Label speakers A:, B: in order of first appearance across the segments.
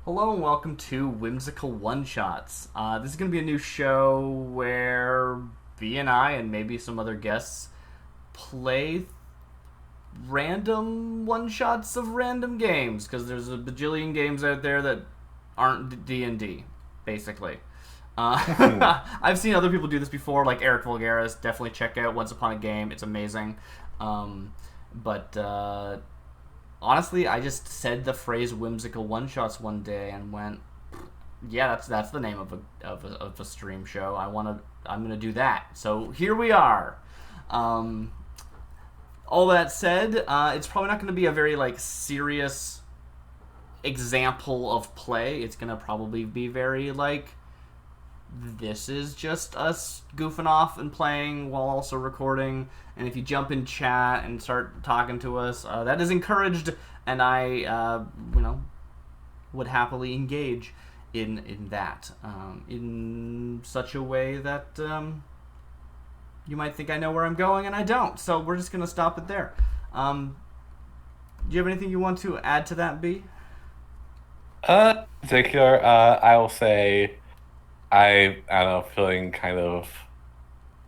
A: Hello and welcome to Whimsical Oneshots. This is going to be a new show where B and I and maybe some other guests play random one-shots of random games because there's a bajillion games out there that aren't D&D, basically. I've seen other people do this before, like Eric Vulgaris. Definitely check out Once Upon a Game. It's amazing. But honestly, I just said the phrase "whimsical one shots" one day and went, "Yeah, that's the name of a stream show. I'm gonna do that." So here we are. Um, all that said, it's probably not going to be a very serious example of play. It's gonna probably be very this is just us goofing off and playing while also recording. And if you jump in chat and start talking to us, that is encouraged, and I, would happily engage in that in such a way that you might think I know where I'm going, and I don't. So we're just gonna stop it there. Do you have anything you want to add to that, B?
B: In particular, I will say I don't know, feeling kind of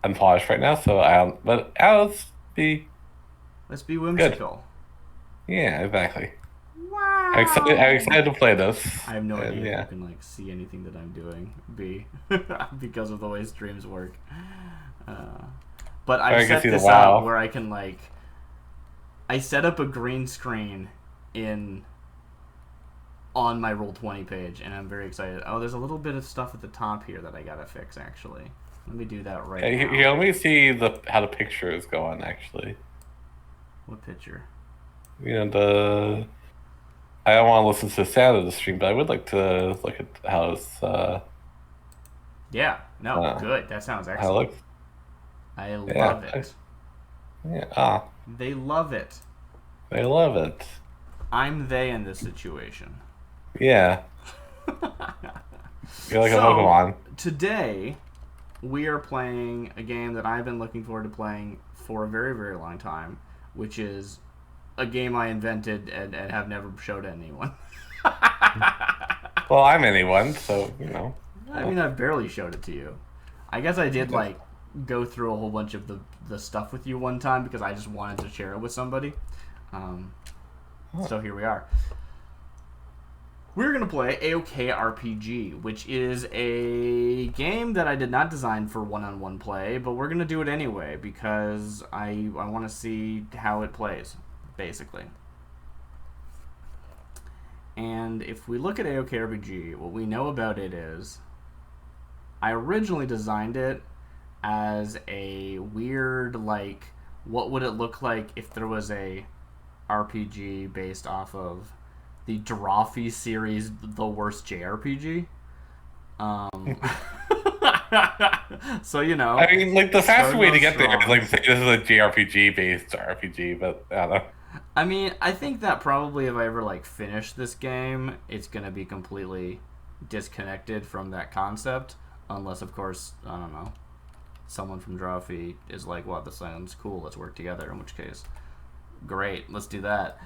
B: unpolished right now, so but I'll be
A: Let's be
B: good.
A: whimsical.
B: Yeah, exactly. I'm
A: Wow.
B: excited to play this,
A: I have no
B: and
A: idea if you
B: yeah,
A: can see anything that I'm doing. B, because of the way streams work. Uh, but
B: or
A: I've
B: I can
A: set
B: see the
A: this up
B: wow.
A: where I set up a green screen in on my Roll20 page, and I'm very excited. Oh, there's a little bit of stuff at the top here that I gotta fix. Actually, let me do that right
B: Here,
A: now.
B: let me see the how the picture is going. Actually,
A: What picture?
B: the I don't want to listen to the sound of the stream, but I would like to look at how it's
A: Yeah, no,
B: uh
A: good. That sounds
B: how it
A: excellent.
B: looks.
A: I
B: Yeah,
A: love it.
B: yeah.
A: They love it.
B: I love it.
A: I'm they in this situation.
B: Yeah, you're like a
A: So,
B: Pokemon.
A: today we are playing a game that I've been looking forward to playing for a very, very long time, which is a game I invented and have never showed anyone.
B: Well, I'm anyone, so
A: I mean,
B: Well,
A: I've barely showed it to you. I guess I did,
B: yeah.
A: go through a whole bunch of the stuff with you one time because I just wanted to share it with somebody. Um,
B: Huh.
A: so here we are. We're going to play AoKRPG, which is a game that I did not design for one-on-one play, but we're going to do it anyway because I want to see how it plays, basically. And if we look at AoKRPG, what we know about it is I originally designed it as a weird, what would it look like if there was a RPG based off of the Drawfee series, The Worst JRPG. Um, so
B: I mean, like the faster
A: starting
B: way to
A: off
B: get there is
A: strong.
B: like say this is a JRPG based RPG, but I don't know.
A: I mean, I think that probably if I ever finish this game, it's gonna be completely disconnected from that concept, unless of course I don't know someone from Drawfee is like, "Wow, this sounds cool. Let's work together." In which case, great, let's do that.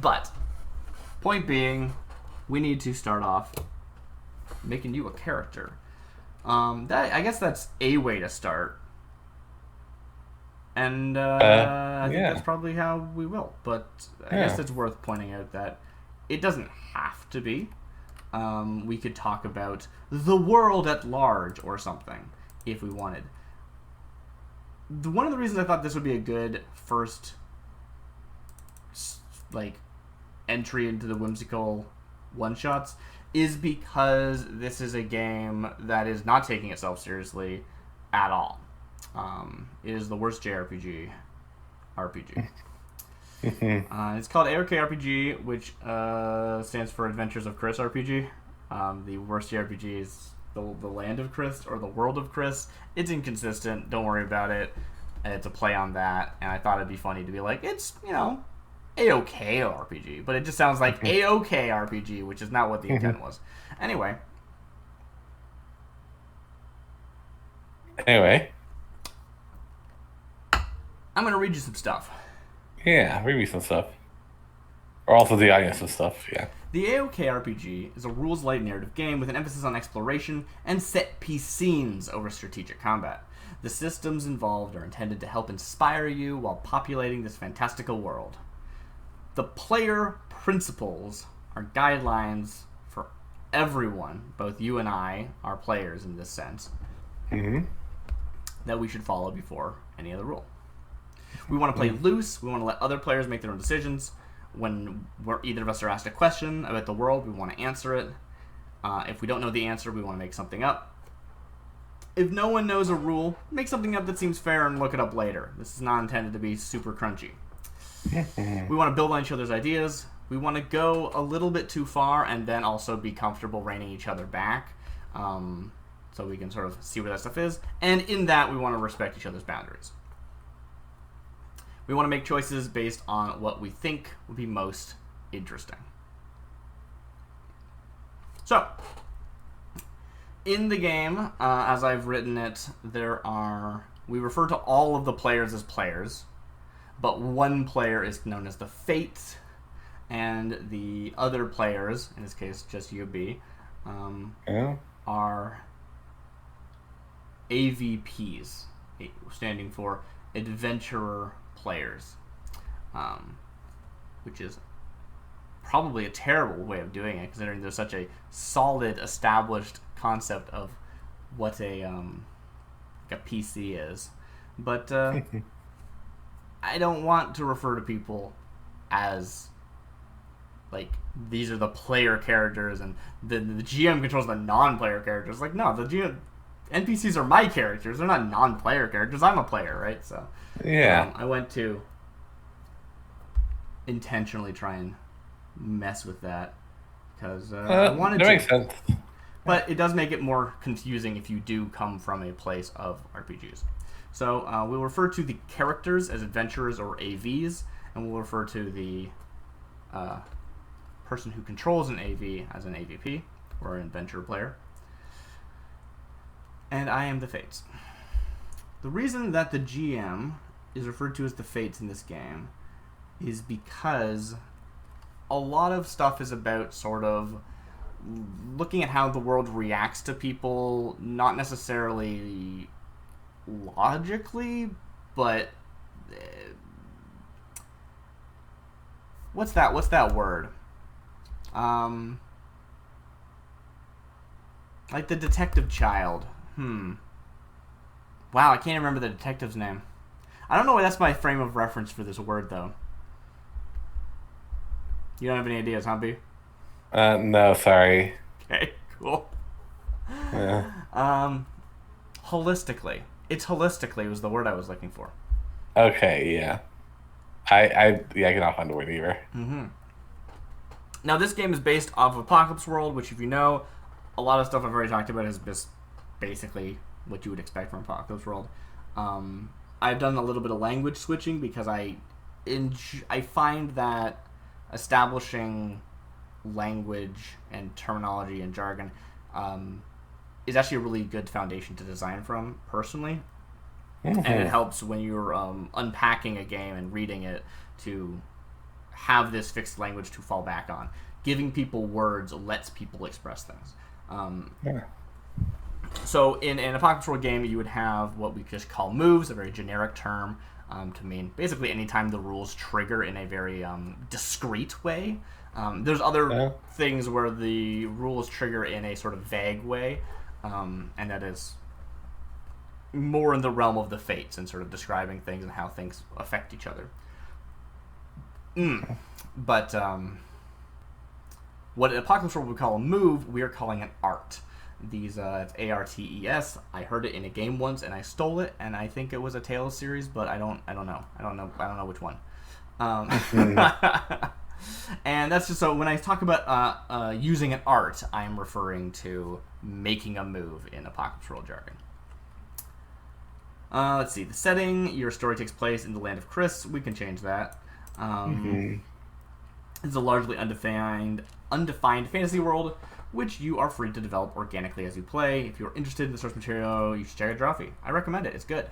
A: But point being, we need to start off making you a character. That I guess that's a way to start, and I think that's
B: Yeah,
A: probably how we will. But I guess
B: yeah.
A: it's worth pointing out that it doesn't have to be. We could talk about the world at large or something if we wanted. One of the reasons I thought this would be a good first like entry into the whimsical one shots is because this is a game that is not taking itself seriously at all. It is the worst JRPG RPG. It's called AoKRPG, which stands for Adventures of Chris RPG. The worst JRPG is the Land of Chris or the World of Chris. It's inconsistent. Don't worry about it. It's a play on that, and I thought it'd be funny to be like, it's AOK RPG, but it just sounds like AOK RPG, which is not what the intent was. Anyway,
B: Anyway,
A: I'm gonna read you some stuff.
B: yeah, read me some stuff. Or also the audience and stuff. Yeah.
A: The AoKRPG is a rules-light narrative game with an emphasis on exploration and set-piece scenes over strategic combat. The systems involved are intended to help inspire you while populating this fantastical world. The player principles are guidelines for everyone, both you and I are players in this sense, that we should follow before any other rule. We want to play loose. We want to let other players make their own decisions. When either of us are asked a question about the world, we want to answer it. If we don't know the answer, we want to make something up. If no one knows a rule, make something up that seems fair and look it up later. This is not intended to be super crunchy. We want to build on each other's ideas. We want to go a little bit too far and then also be comfortable reining each other back, so we can sort of see where that stuff is. And in that, we want to respect each other's boundaries. We want to make choices based on what we think would be most interesting. So, in the game, as I've written it, we refer to all of the players as players, but one player is known as the Fates, and the other players, in this case just UB, are AVPs, standing for Adventurer Players, which is probably a terrible way of doing it, considering there's such a solid, established concept of what a PC is. But I don't want to refer to people as like these are the player characters and the GM controls the non-player characters. Like, no, the GM NPCs are my characters. They're not non-player characters. I'm a player, right? So
B: yeah,
A: I went to intentionally try and mess with that because I wanted
B: that
A: to.
B: makes sense.
A: But it does make it more confusing if you do come from a place of RPGs. So we'll refer to the characters as adventurers or AVs, and we'll refer to the person who controls an AV as an AVP, or an adventurer player. And I am the Fates. The reason that the GM is referred to as the Fates in this game is because a lot of stuff is about sort of looking at how the world reacts to people, not necessarily logically, but what's that word? Like the detective child. Wow, I can't remember the detective's name. I don't know why that's my frame of reference for this word, though. You don't have any ideas, huh, B?
B: No, sorry.
A: Okay, cool.
B: Yeah.
A: Holistically. It's holistically was the word I was looking for.
B: Okay, yeah. I cannot find the word either.
A: Now, this game is based off of Apocalypse World, which, if you know, a lot of stuff I've already talked about is just basically what you would expect from Apocalypse World. I've done a little bit of language switching because I find that establishing language and terminology and jargon is actually a really good foundation to design from, personally. And it helps when you're unpacking a game and reading it to have this fixed language to fall back on. Giving people words lets people express things. So in an Apocalypse World game, you would have what we just call moves, a very generic term to mean basically anytime the rules trigger in a very discrete way. There's other things where the rules trigger in a sort of vague way, and that is more in the realm of the fates and sort of describing things and how things affect each other. But what Apocalypse World would call a move, we are calling an art. It's ARTES. I heard it in a game once and I stole it, and I think it was a Tales series, but I don't know which one. And that's just so when I talk about using an art, I'm referring to making a move in Apocalypse World jargon. Let's see. The setting, your story takes place in the land of Chris. We can change that. It's a largely undefined fantasy world, which you are free to develop organically as you play. If you're interested in the source material, you should check out Drawfee. I recommend it. It's good.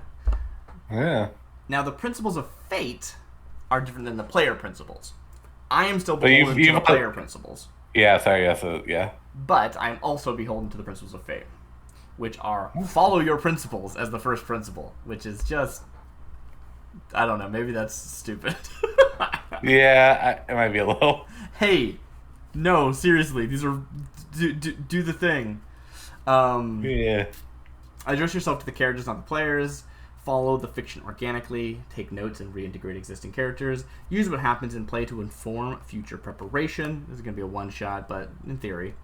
B: Yeah.
A: Now, the principles of fate are different than the player principles. I am still
B: But
A: beholden to the player principles,
B: yeah, sorry, yeah, so yeah.
A: but I am also beholden to the principles of fate, which are follow your principles as the first principle, which is just, I don't know, maybe that's stupid.
B: Yeah, it might be a little.
A: Hey, no, seriously, these are do the thing. Um,
B: Yeah.
A: Adjust yourself to the characters, not the players. Follow the fiction organically. Take notes and reintegrate existing characters. Use what happens in play to inform future preparation. This is going to be a one shot, but in theory.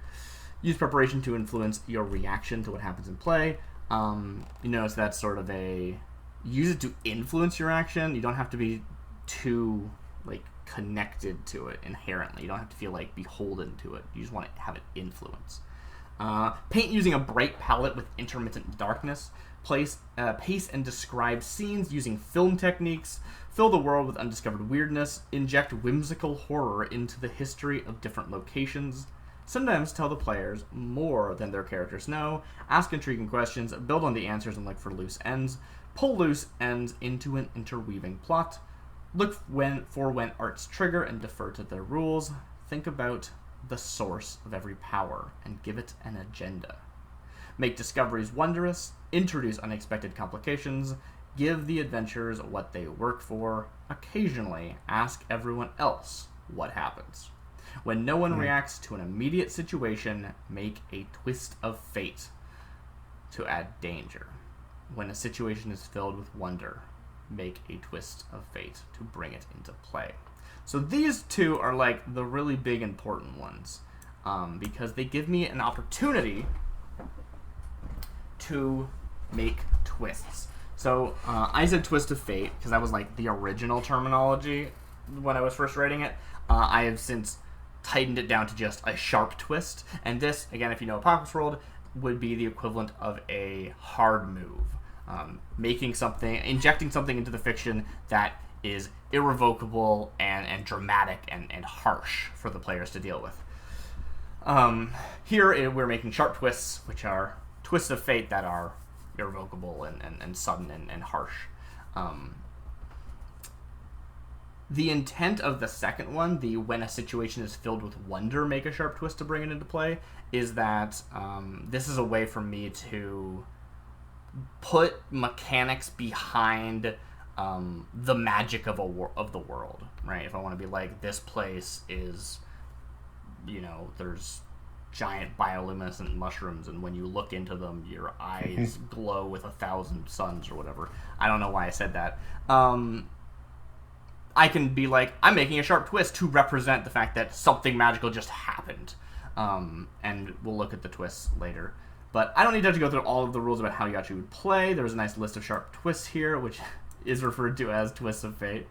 A: Use preparation to influence your reaction to what happens in play. You notice that's sort of a... Use it to influence your action. You don't have to be too like connected to it inherently. You don't have to feel like beholden to it. You just want to have it influence. Paint using a bright palette with intermittent darkness. Pace and describe scenes using film techniques. Fill the world with undiscovered weirdness. Inject whimsical horror into the history of different locations. Sometimes tell the players more than their characters know. Ask intriguing questions. Build on the answers and look for loose ends. Pull loose ends into an interweaving plot. Look for when arts trigger and defer to their rules. Think about the source of every power and give it an agenda. Make discoveries wondrous. Introduce unexpected complications. Give the adventurers what they work for. Occasionally, ask everyone else what happens. When no one reacts to an immediate situation, make a twist of fate to add danger. When a situation is filled with wonder, make a twist of fate to bring it into play. So these two are like the really big important ones, because they give me an opportunity to make twists. So I said twist of fate because that was like the original terminology when I was first writing it. I have since tightened it down to just a sharp twist, and this, again, if you know Apocalypse World, would be the equivalent of a hard move. Injecting something into the fiction that is irrevocable and dramatic and harsh for the players to deal with. Here we're making sharp twists, which are twists of fate that are irrevocable and sudden and harsh. The intent of the second one, the when a situation is filled with wonder, make a sharp twist to bring it into play, is that this is a way for me to put mechanics behind the magic of the world, right? If I want to be like, this place is, there's giant bioluminescent mushrooms, and when you look into them, your eyes glow with 1,000 suns or whatever. I don't know why I said that. I can be like, I'm making a sharp twist to represent the fact that something magical just happened. And we'll look at the twists later. But I don't need to go through all of the rules about how you actually would play. There's a nice list of sharp twists here, which is referred to as twists of fate.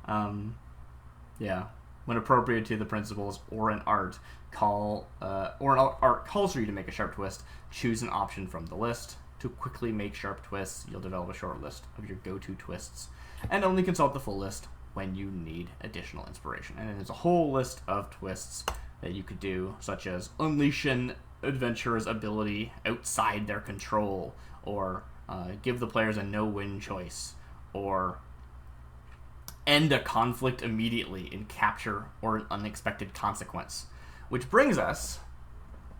A: Yeah. When appropriate to the principles or an art calls for you to make a sharp twist, choose an option from the list. To quickly make sharp twists, you'll develop a short list of your go-to twists, and only consult the full list when you need additional inspiration. And then there's a whole list of twists that you could do, such as unleash an adventurer's ability outside their control, or give the players a no-win choice, or end a conflict immediately and capture or an unexpected consequence. Which brings us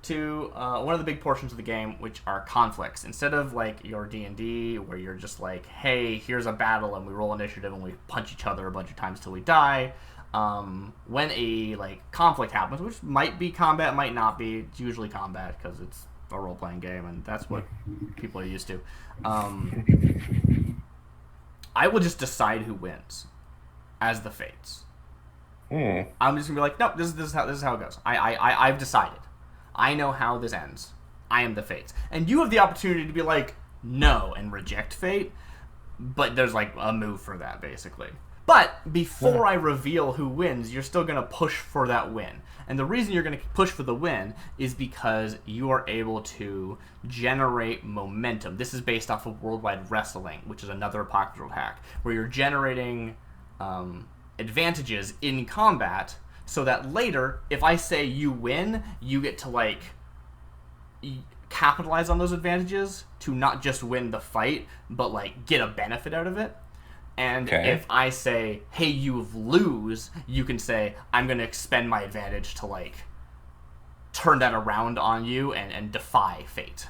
A: to one of the big portions of the game, which are conflicts. Instead of like your D&D, where you're just like, hey, here's a battle and we roll initiative and we punch each other a bunch of times till we die. When a conflict happens, which might be combat, might not be, it's usually combat because it's a role-playing game and that's what people are used to. I will just decide who wins as the fates. I'm just gonna be like, no, this is how it goes. I've decided. I know how this ends. I am the fates, and you have the opportunity to be like, no, and reject fate. But there's like a move for that, basically. But before I reveal who wins, you're still gonna push for that win. And the reason you're gonna push for the win is because you are able to generate momentum. This is based off of Worldwide Wrestling, which is another Apocalypse World hack, where you're generating advantages in combat, so that later, if I say you win, you get to capitalize on those advantages to not just win the fight, but get a benefit out of it. And
B: Okay.
A: if I say, hey, you lose, you can say, I'm going to expend my advantage to, like, turn that around on you and defy fate.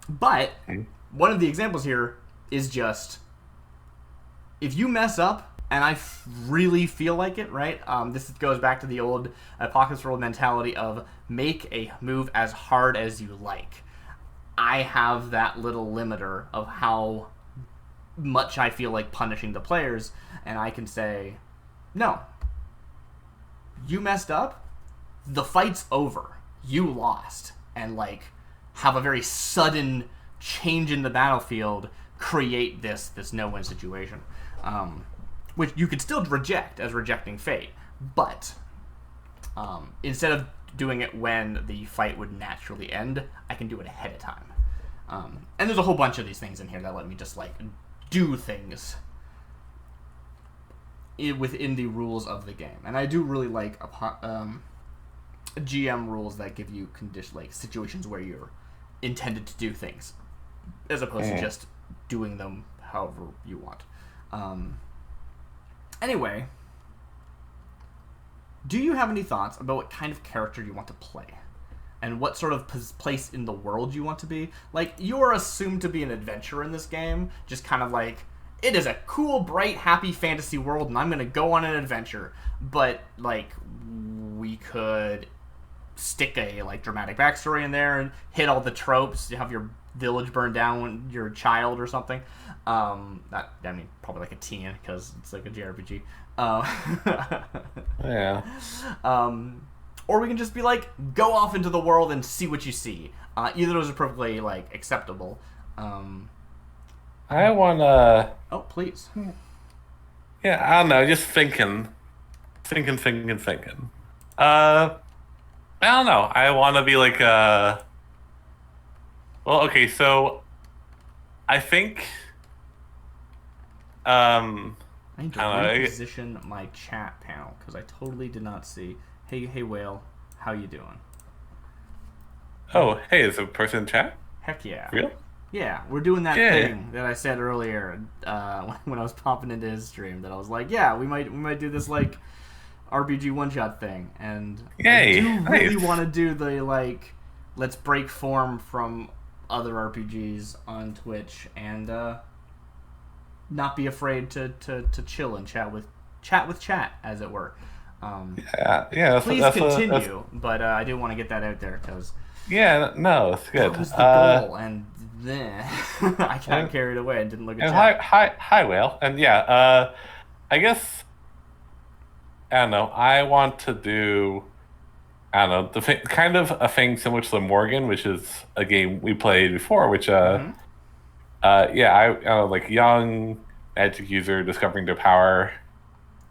A: But one of the examples here is just if you mess up, and I really feel like it, right? This goes back to the old Apocalypse World mentality of make a move as hard as you like. I have that little limiter of how much I feel like punishing the players, and I can say, no, you messed up, the fight's over, you lost, and like have a very sudden change in the battlefield create this no-win situation, which you could still reject as rejecting fate, but instead of doing it when the fight would naturally end, I can do it ahead of time. And there's a whole bunch of these things in here that let me just like do things within the rules of the game, and I do really like GM rules that give you like situations where you're intended to do things, as opposed to just doing them however you want. Anyway, do you have any thoughts about what kind of character you want to play? And what sort of place in the world you want to be? Like, you're assumed to be an adventurer in this game, just kind of like, it is a cool, bright, happy fantasy world, and I'm going to go on an adventure. But, like, we could stick a, like, dramatic backstory in there and hit all the tropes. You have your village burned down when you're a child or something. Probably like a teen, because it's like a JRPG.
B: Yeah.
A: Or we can just be like, go off into the world and see what you see. Either of those are perfectly, like, acceptable.
B: I wanna.
A: Oh, please.
B: Yeah, I don't know. Just thinking. I don't know. I want to be like a. Well, okay. So, I think.
A: I need to
B: I don't know.
A: reposition my chat panel because I totally did not see. Hey, Whale, how you doing?
B: Oh, hey, is a person in chat?
A: Heck yeah.
B: Real?
A: Yeah, we're doing that
B: Yeah.
A: thing that I said earlier when I was popping into his stream. That I was like, yeah, we might do this like RPG one shot thing, and
B: Yay,
A: I do really
B: nice.
A: want to do the like let's break form from other RPGs on Twitch and not be afraid to chill and chat with chat, as it were.
B: Yeah.
A: Please continue, but I did want to get that out there because
B: yeah, no, it's good.
A: that was the goal, and then I got carried away and didn't look at
B: And
A: chat.
B: hi, Whale. And yeah, I guess I don't know. I want to do I don't know kind of a thing similar to the Morgan, which is a game we played before. Which yeah, I don't know, like young magic user discovering their power.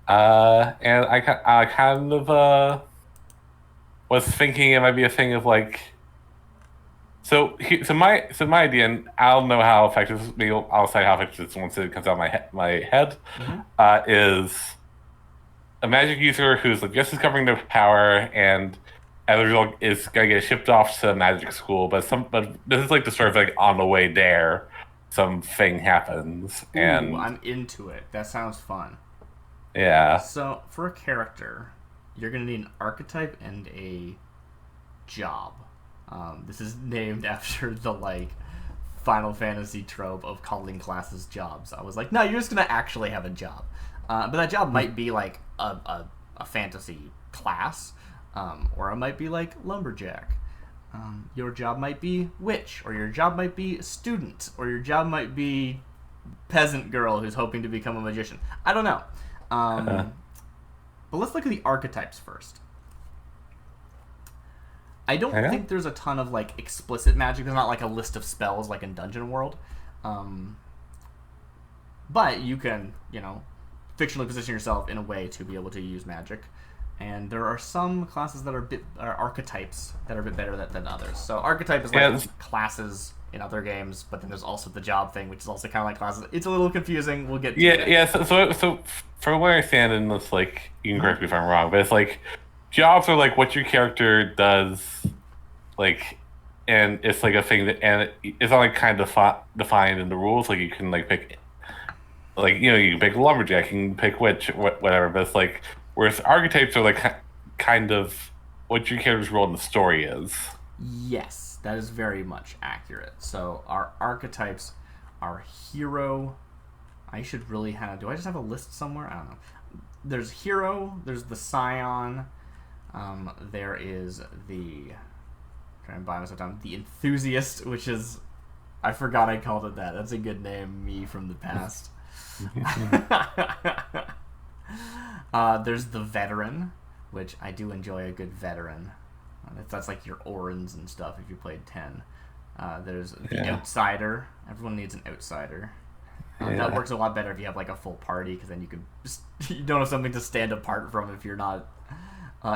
B: And I kind of was thinking it might be a thing of like. So my idea, and I don't know how effective. Maybe I'll say how effective this once it comes out of my head. Is a magic user who's like just discovering their power, and as a result is gonna get shipped off to magic school. But this is like the sort of like on the way there, something happens, and
A: Ooh, I'm into it. That sounds fun.
B: yeah.
A: So for a character, you're gonna need an archetype and a job. This is named after the like Final Fantasy trope of calling classes jobs. I was like, no, you're just gonna actually have a job, but that job might be like a fantasy class, or it might be like lumberjack. Your job might be witch, or your job might be student, or your job might be peasant girl who's hoping to become a magician. I don't know. But let's look at the archetypes first. I don't think there's a ton of like explicit magic. There's not like a list of spells like in Dungeon World. But you can, fictionally position yourself in a way to be able to use magic. And there are some classes that are archetypes that are a bit better than others. So archetype is like classes in other games, but then there's also the job thing, which is also kind of like classes. It's a little confusing. We'll get to it.
B: Yeah. So from where I stand in this, like, you can correct me if I'm wrong, but it's like jobs are like what your character does, like, and it's like a thing that, and it's not like kind of defined in the rules. Like you can like pick like you can pick lumberjack, you can pick witch, whatever. But it's like whereas archetypes are like kind of what your character's role in the story is.
A: Yes, that is very much accurate. So our archetypes are hero. I should really have. Do I just have a list somewhere? I don't know. There's hero. There's the scion. There is the. Trying to buy myself down. The enthusiast, which is. I forgot I called it that. That's a good name, me from the past. There's the veteran, which I do enjoy a good veteran. That's like your Orans and stuff if you played 10. There's the outsider. Everyone needs an outsider. That works a lot better if you have like a full party, because then you don't have something to stand apart from if you're not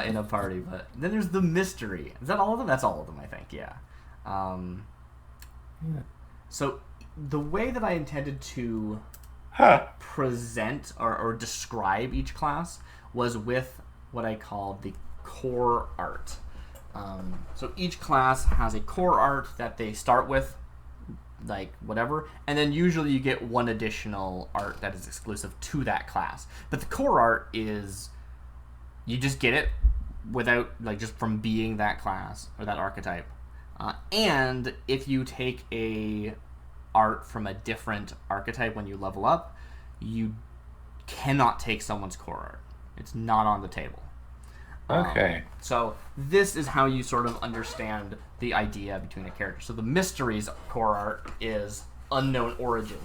A: in a party. But then there's the mystery. Is that all of them? That's all of them, I think. Yeah. So the way that I intended to present or describe each class was with what I called the core art. So each class has a core art that they start with, like whatever, and then usually you get one additional art that is exclusive to that class. But the core art is you just get it without like just from being that class or that archetype. And if you take a art from a different archetype when you level up, you cannot take someone's core art. It's not on the table.
B: Okay.
A: So this is how you sort of understand the idea between a character. So the mysteries core art is unknown origin,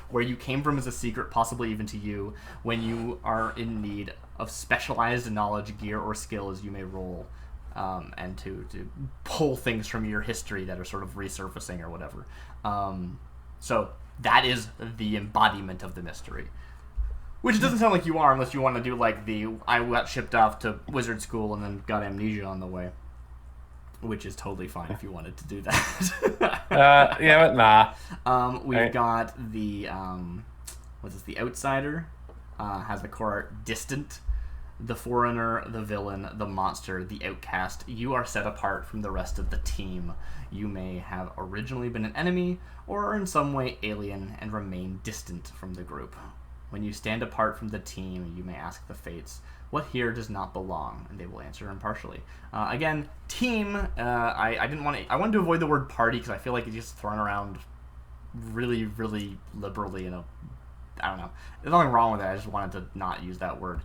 A: where you came from as a secret, possibly even to you, when you are in need of specialized knowledge, gear, or skills you may roll, and to pull things from your history that are sort of resurfacing or whatever. So that is the embodiment of the mystery. Which doesn't sound like you are, unless you want to do like I got shipped off to wizard school and then got amnesia on the way. Which is totally fine if you wanted to do that.
B: Yeah, but nah.
A: We've got the, what's this, the outsider, has the core art distant. The foreigner, the villain, the monster, the outcast. You are set apart from the rest of the team. You may have originally been an enemy, or are in some way alien and remain distant from the group. When you stand apart from the team, you may ask the fates, what here does not belong? And they will answer impartially. Again, team, I wanted to avoid the word party, because I feel like it's just thrown around really, really liberally I don't know. There's nothing wrong with it, I just wanted to not use that word.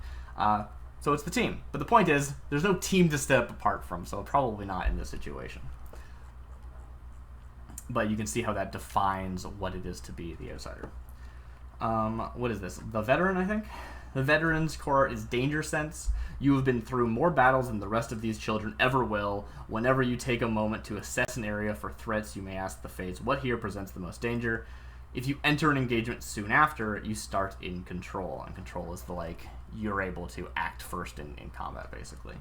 A: So it's the team. But the point is, there's no team to step apart from, so probably not in this situation. But you can see how that defines what it is to be the outsider. What is this? The veteran, I think? The veteran's core art is danger sense. You have been through more battles than the rest of these children ever will. Whenever you take a moment to assess an area for threats, you may ask the fates, what here presents the most danger? If you enter an engagement soon after, you start in control. And control is the, you're able to act first in combat, basically.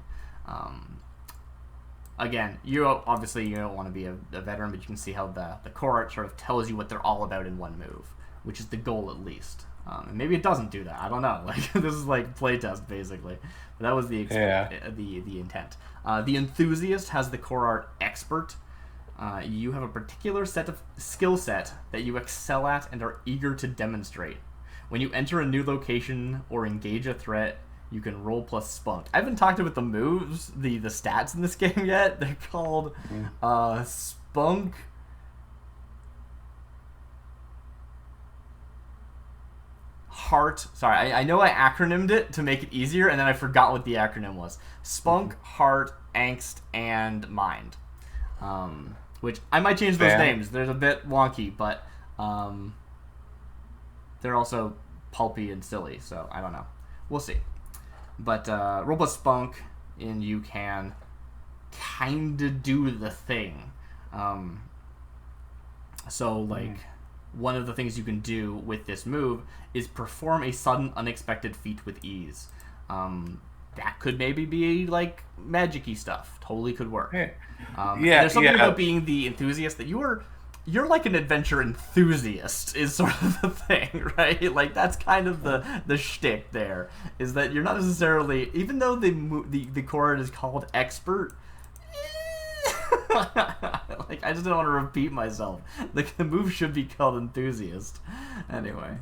A: Again, obviously you don't want to be a veteran, but you can see how the core art sort of tells you what they're all about in one move, which is the goal at least. And maybe it doesn't do that. I don't know. This is like playtest, basically. But that was the intent. The enthusiast has the core art expert. You have a particular set of skill set that you excel at and are eager to demonstrate. When you enter a new location or engage a threat, you can roll plus spunk. I haven't talked about the moves, the stats in this game yet. They're called spunk. Heart. Sorry, I know I acronymed it to make it easier, and then I forgot what the acronym was. Spunk, heart, angst, and mind. Which I might change those names. They're a bit wonky, but they're also pulpy and silly, so I don't know. We'll see. But roll plus spunk, and you can kinda do the thing. One of the things you can do with this move is perform a sudden unexpected feat with ease. That could maybe be magic-y stuff. Totally could work. There's something about being the enthusiast that you're like an adventure enthusiast is sort of the thing, right? That's kind of the shtick there, is that you're not necessarily, even though the core is called expert. I just don't want to repeat myself. The move should be called enthusiast. Anyway.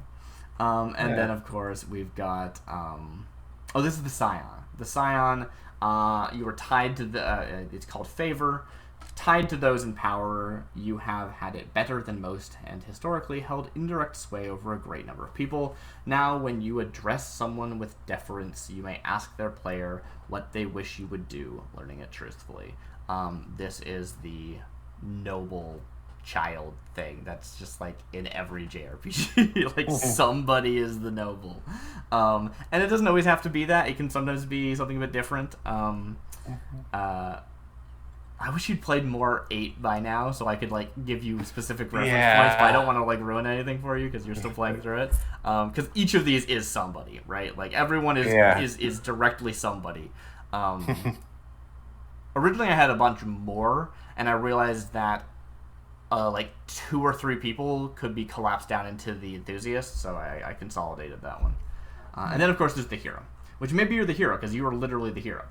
A: And then, of course, we've got. Oh, this is the Scion. The Scion, you are tied to the. It's called Favor. Tied to those in power, you have had it better than most and historically held indirect sway over a great number of people. Now, when you address someone with deference, you may ask their player what they wish you would do, learning it truthfully. This is the noble child thing that's just like in every JRPG. Like somebody is the noble, and it doesn't always have to be that. It can sometimes be something a bit different. I wish you'd played more 8 by now, so I could like give you specific reference points. But I don't want to like ruin anything for you because you're still playing through it. Because each of these is somebody, right? Like everyone is directly somebody. Originally, I had a bunch more, and I realized that like 2 or 3 people could be collapsed down into the enthusiast, so I consolidated that one. And then, of course, there's the hero, which maybe you're the hero because you are literally the hero.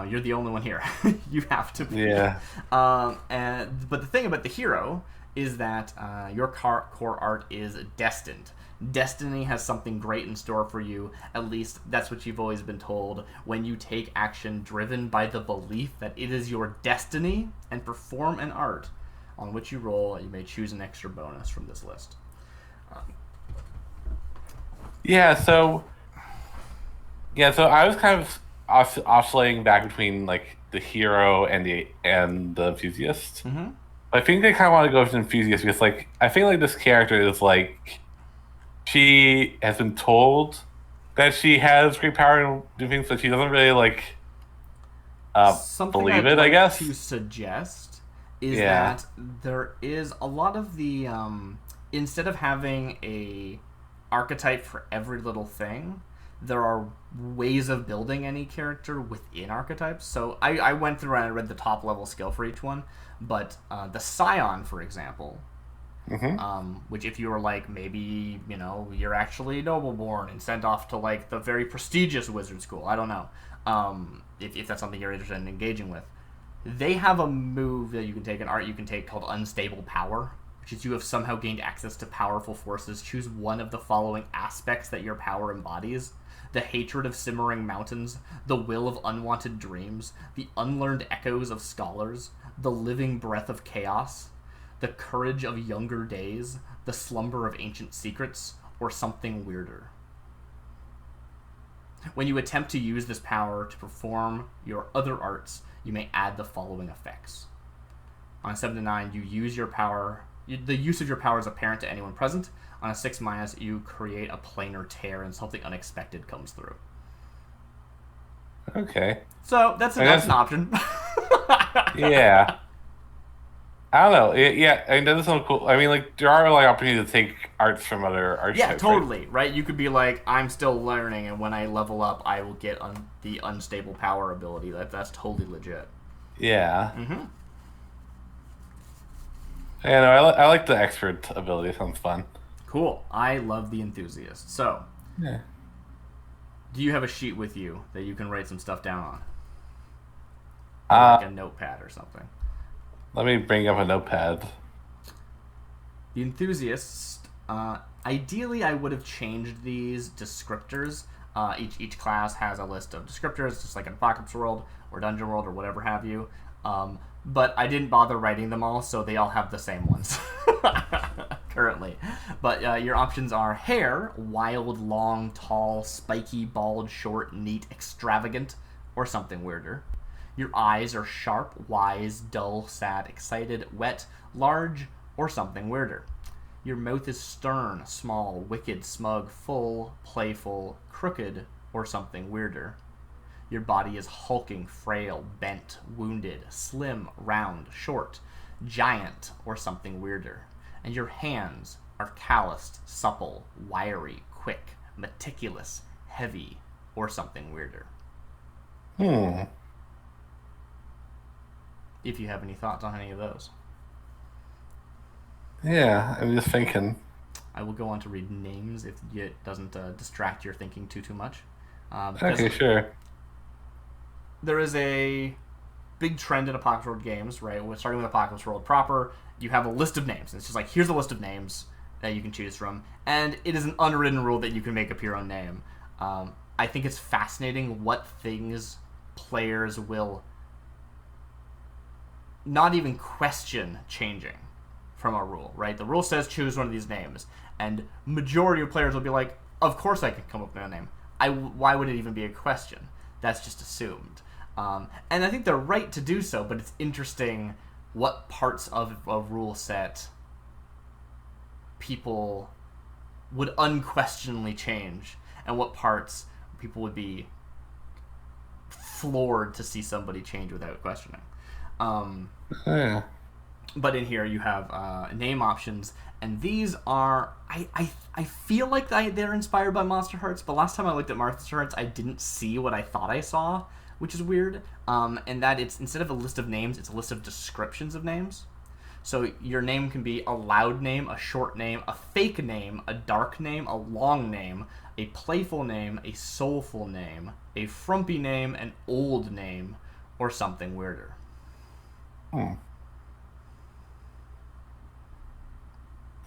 A: You're the only one here. You have to be.
B: Yeah.
A: But the thing about the hero is that your core art is destined. Destiny has something great in store for you. At least that's what you've always been told. When you take action driven by the belief that it is your destiny and perform an art on which you roll, you may choose an extra bonus from this list.
B: So I was kind of oscillating back between like the hero and the enthusiast.
A: Mm-hmm.
B: I think they kind of want to go with the enthusiast because like I think like this character is like she has been told that she has great power and do things, but she doesn't really like believe it. I guess
A: to suggest is that there is a lot of the instead of having a archetype for every little thing, there are ways of building any character within archetypes. So I went through and I read the top level skill for each one, but the Scion, for example, which if you were like maybe you're actually noble born and sent off to like the very prestigious wizard school, I don't know, if that's something you're interested in engaging with, they have a move that you can take, an art you can take called Unstable Power, which is you have somehow gained access to powerful forces. Choose one of the following aspects that your power embodies: the hatred of simmering mountains, the will of unwanted dreams, the unlearned echoes of scholars, the living breath of chaos, the courage of younger days, the slumber of ancient secrets, or something weirder. When you attempt to use this power to perform your other arts, you may add the following effects. On a 7 to 9, you use your power. The use of your power is apparent to anyone present. On a 6-, you create a planar tear and something unexpected comes through.
B: Okay.
A: So that's an option.
B: Yeah. I don't know. Yeah, I mean, that does sound cool. I mean, like, there are like opportunities to take arts from other art
A: Yeah,
B: types,
A: totally. Right? You could be like, I'm still learning, and when I level up, I will get the unstable power ability. That's totally legit.
B: Yeah.
A: Mm-hmm.
B: Yeah, no, I like the expert ability. It sounds fun.
A: Cool. I love the enthusiast. So, do you have a sheet with you that you can write some stuff down on? Or like a notepad or something?
B: Let me bring up a notepad.
A: The enthusiast, ideally I would have changed these descriptors. Each class has a list of descriptors, just like in Apocalypse World or Dungeon World or whatever have you. But I didn't bother writing them all, so they all have the same ones currently. But your options are hair: wild, long, tall, spiky, bald, short, neat, extravagant, or something weirder. Your eyes are sharp, wise, dull, sad, excited, wet, large, or something weirder. Your mouth is stern, small, wicked, smug, full, playful, crooked, or something weirder. Your body is hulking, frail, bent, wounded, slim, round, short, giant, or something weirder. And your hands are calloused, supple, wiry, quick, meticulous, heavy, or something weirder. If you have any thoughts on any of those.
B: Yeah, I'm just thinking.
A: I will go on to read names if it doesn't distract your thinking too much.
B: Okay, sure.
A: There is a big trend in Apocalypse World games, right? Starting with Apocalypse World proper, you have a list of names. It's just like, here's a list of names. that you can choose from, and it is an unwritten rule that you can make up your own name. I think it's fascinating what things players will not even question changing from a rule, right? The rule says choose one of these names, and majority of players will be like, of course I can come up with a name. Why would it even be a question? That's just assumed. And I think they're right to do so, but it's interesting what parts of a rule set people would unquestionably change, and what parts people would be floored to see somebody change without questioning.
B: Yeah.
A: But in here you have name options, and these are I feel like they're inspired by Monster Hearts, but last time I looked at Monster Hearts, I didn't see what I thought I saw, which is weird. And that it's, instead of a list of names, it's a list of descriptions of names. So your name can be a loud name, a short name, a fake name, a dark name, a long name, a playful name, a soulful name, a frumpy name, an old name, or something weirder.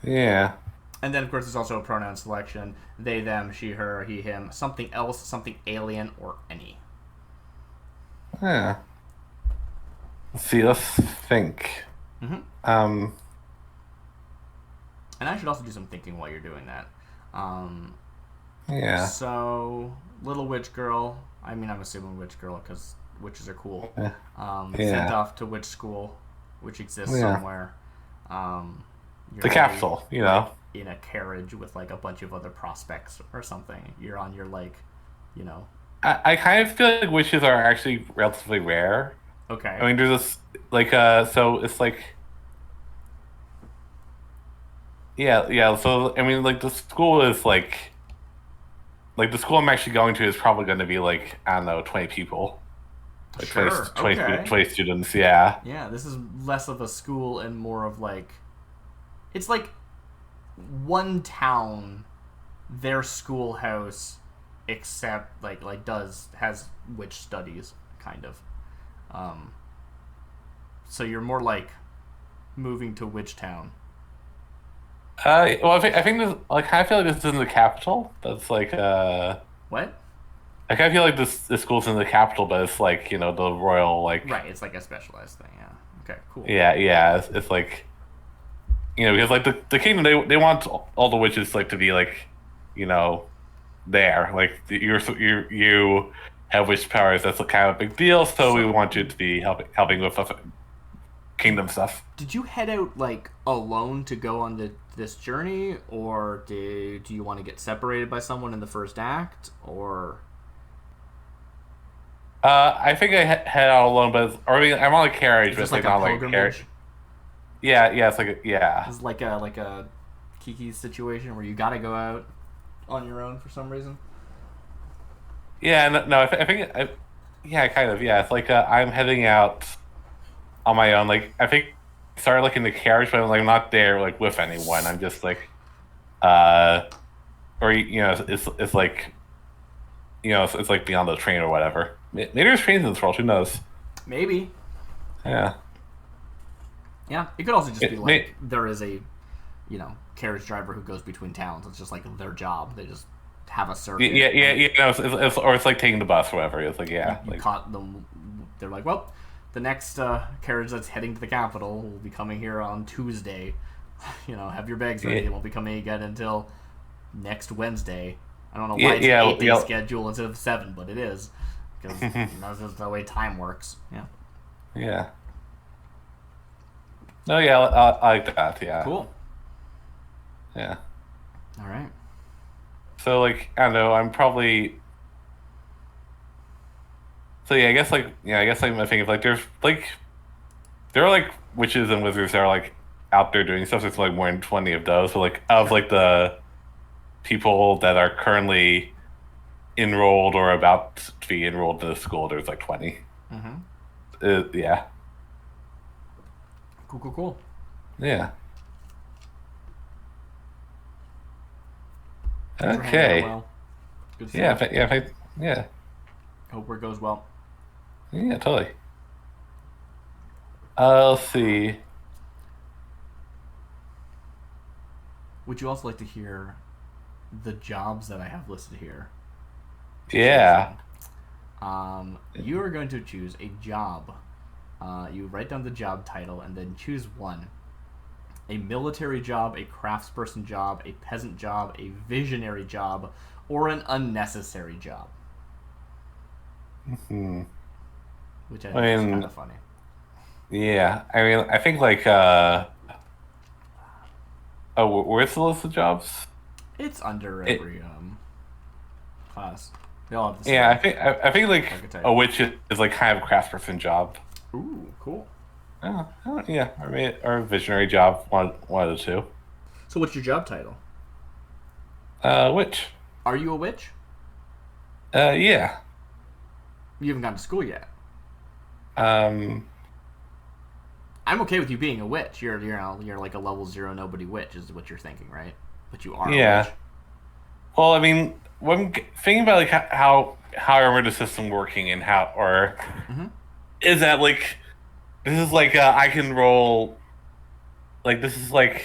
B: Yeah.
A: And then, of course, there's also a pronoun selection: they, them, she, her, he, him, something else, something alien, or any.
B: Yeah. Let's see, let's think.
A: Mm-hmm.
B: Um,
A: And I should also do some thinking while you're doing that.
B: yeah.
A: So, little witch girl. I mean, I'm assuming witch girl because witches are cool.
B: Yeah.
A: Sent off to witch school, which exists somewhere.
B: The capsule, you know.
A: In a carriage with like a bunch of other prospects or something. You're on your like, you know.
B: I kind of feel like witches are actually relatively rare.
A: Okay.
B: I mean, there's this like so it's like yeah. So I mean, like the school is like the school I'm actually going to is probably going to be like I don't know 20 people, like
A: Sure.
B: 20 students. Yeah.
A: Yeah, this is less of a school and more of like, it's like one town, their schoolhouse, except has witch studies kind of. So you're more like moving to Witch Town.
B: Well, I think this like I feel like this is in the capital. That's like
A: What?
B: like I feel like this school's in the capital, but it's like you know the royal like
A: Right, it's like a specialized thing. Yeah. Okay. Cool.
B: yeah it's like you know because like the kingdom they want all the witches like to be like you know there like you have witch powers, that's a kind of a big deal, so we want you to be helping with kingdom stuff.
A: Did you head out like alone to go on this journey, or do you want to get separated by someone in the first act, or?
B: I think I head out alone, but I mean, I'm on a carriage,
A: Is
B: but
A: this
B: it's
A: like
B: like
A: a
B: not like a
A: pilgrimage?
B: carriage. Yeah, it's like yeah.
A: This is like a Kiki's situation where you got to go out on your own for some reason.
B: Yeah, no, I think, yeah, kind of, yeah. It's like I'm heading out on my own. Like I think I started like in the carriage, but I'm like not there like with anyone. I'm just like, uh, or you know, it's like, you know, it's like beyond the train or whatever. Maybe there's trains in this world. Who knows?
A: Maybe.
B: Yeah.
A: Yeah. It could also just be like
B: May-
A: there is a, carriage driver who goes between towns. It's just like their job. They just have a circuit.
B: Yeah. No, or it's like taking the bus or whatever. It's like yeah,
A: You
B: like
A: caught them. They're like, well, the next carriage that's heading to the capital will be coming here on Tuesday. Have your bags ready.
B: yeah,
A: It won't be coming again until next Wednesday. I don't know
B: yeah,
A: why it's an 8-day
B: yeah.
A: schedule instead of 7, but it is because that's just the way time works. Yeah.
B: Yeah. No, yeah, I like that. Yeah.
A: Cool.
B: Yeah.
A: All right.
B: So like I don't know, I'm probably so yeah, I guess like I think if like there's like there are like witches and wizards that are like out there doing stuff. There's like more than 20 of those. So like of like the people that are currently enrolled or about to be enrolled in the school, there's like 20.
A: Mm-hmm.
B: Yeah.
A: Cool.
B: Yeah.
A: Thanks for hanging out,
B: Okay.
A: well. Good
B: Yeah.
A: stuff.
B: Yeah.
A: Hope it goes well.
B: Yeah. Totally. Let's see.
A: Would you also like to hear the jobs that I have listed here to choose
B: Yeah.
A: from? You are going to choose a job. You write down the job title and then choose one: a military job, a craftsperson job, a peasant job, a visionary job, or an unnecessary job.
B: Hmm.
A: Which I
B: I
A: think is kind
B: mean,
A: of funny.
B: yeah. I mean, I think like oh, where's the list of jobs?
A: It's under
B: It.
A: every class. They all have the
B: Yeah,
A: same
B: I think like
A: archetype.
B: a witch is like kind of a craftsperson job.
A: Ooh, cool.
B: Yeah, or a visionary job, one of the two.
A: So, what's your job title?
B: Witch.
A: Are you a witch?
B: Yeah.
A: You haven't gone to school yet.
B: Um,
A: I'm okay with you being a witch. You're like a level zero nobody witch is what you're thinking, right? But you are a witch.
B: yeah. Well, I mean, when thinking about like how I remember the system working and how or
A: Mm-hmm.
B: is that like this is like I can roll like this is like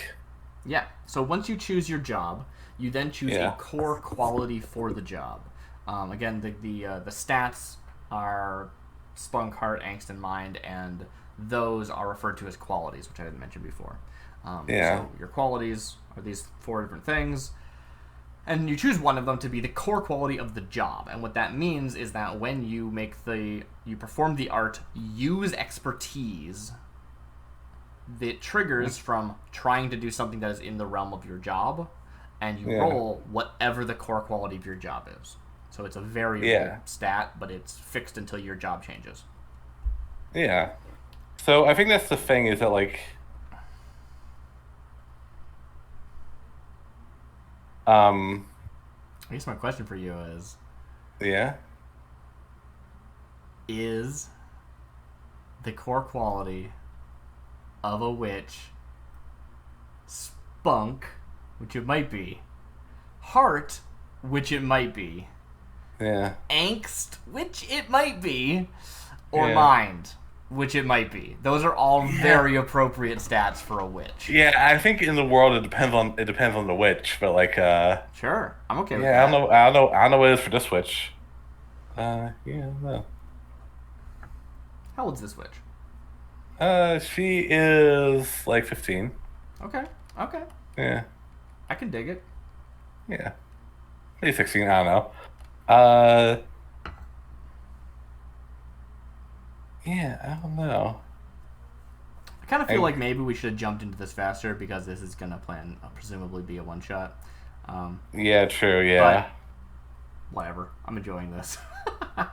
A: Yeah. So once you choose your job, you then choose a
B: yeah
A: core quality for the job. Again, the stats are spunk, heart, angst, and mind, and those are referred to as qualities, which I didn't mention before.
B: yeah
A: So your qualities are these four different things, and you choose one of them to be the core quality of the job. And what that means is that when you perform the art, use expertise, it triggers from trying to do something that is in the realm of your job, and you
B: yeah
A: roll whatever the core quality of your job is. So it's a variable
B: yeah
A: stat, but it's fixed until your job changes.
B: yeah. So I think that's the thing is that like um
A: I guess my question for you
B: yeah
A: is the core quality of a witch spunk, which it might be, heart, which it might be,
B: yeah
A: angst, which it might be, or
B: yeah
A: mind, which it might be. Those are all
B: yeah
A: very appropriate stats for a witch.
B: yeah. I think in the world it depends on the witch, but like
A: Sure, I'm okay with
B: yeah
A: that.
B: I don't know what it is for this witch. Yeah no.
A: How old's this witch?
B: She is like 15.
A: Okay, okay,
B: Yeah,
A: I can dig it.
B: yeah. Maybe 16, I don't know. Uh, yeah, I don't know.
A: I kind of feel
B: I,
A: like maybe we should have jumped into this faster because this is gonna presumably be a one shot.
B: yeah, true,
A: But
B: yeah.
A: whatever, I'm enjoying this.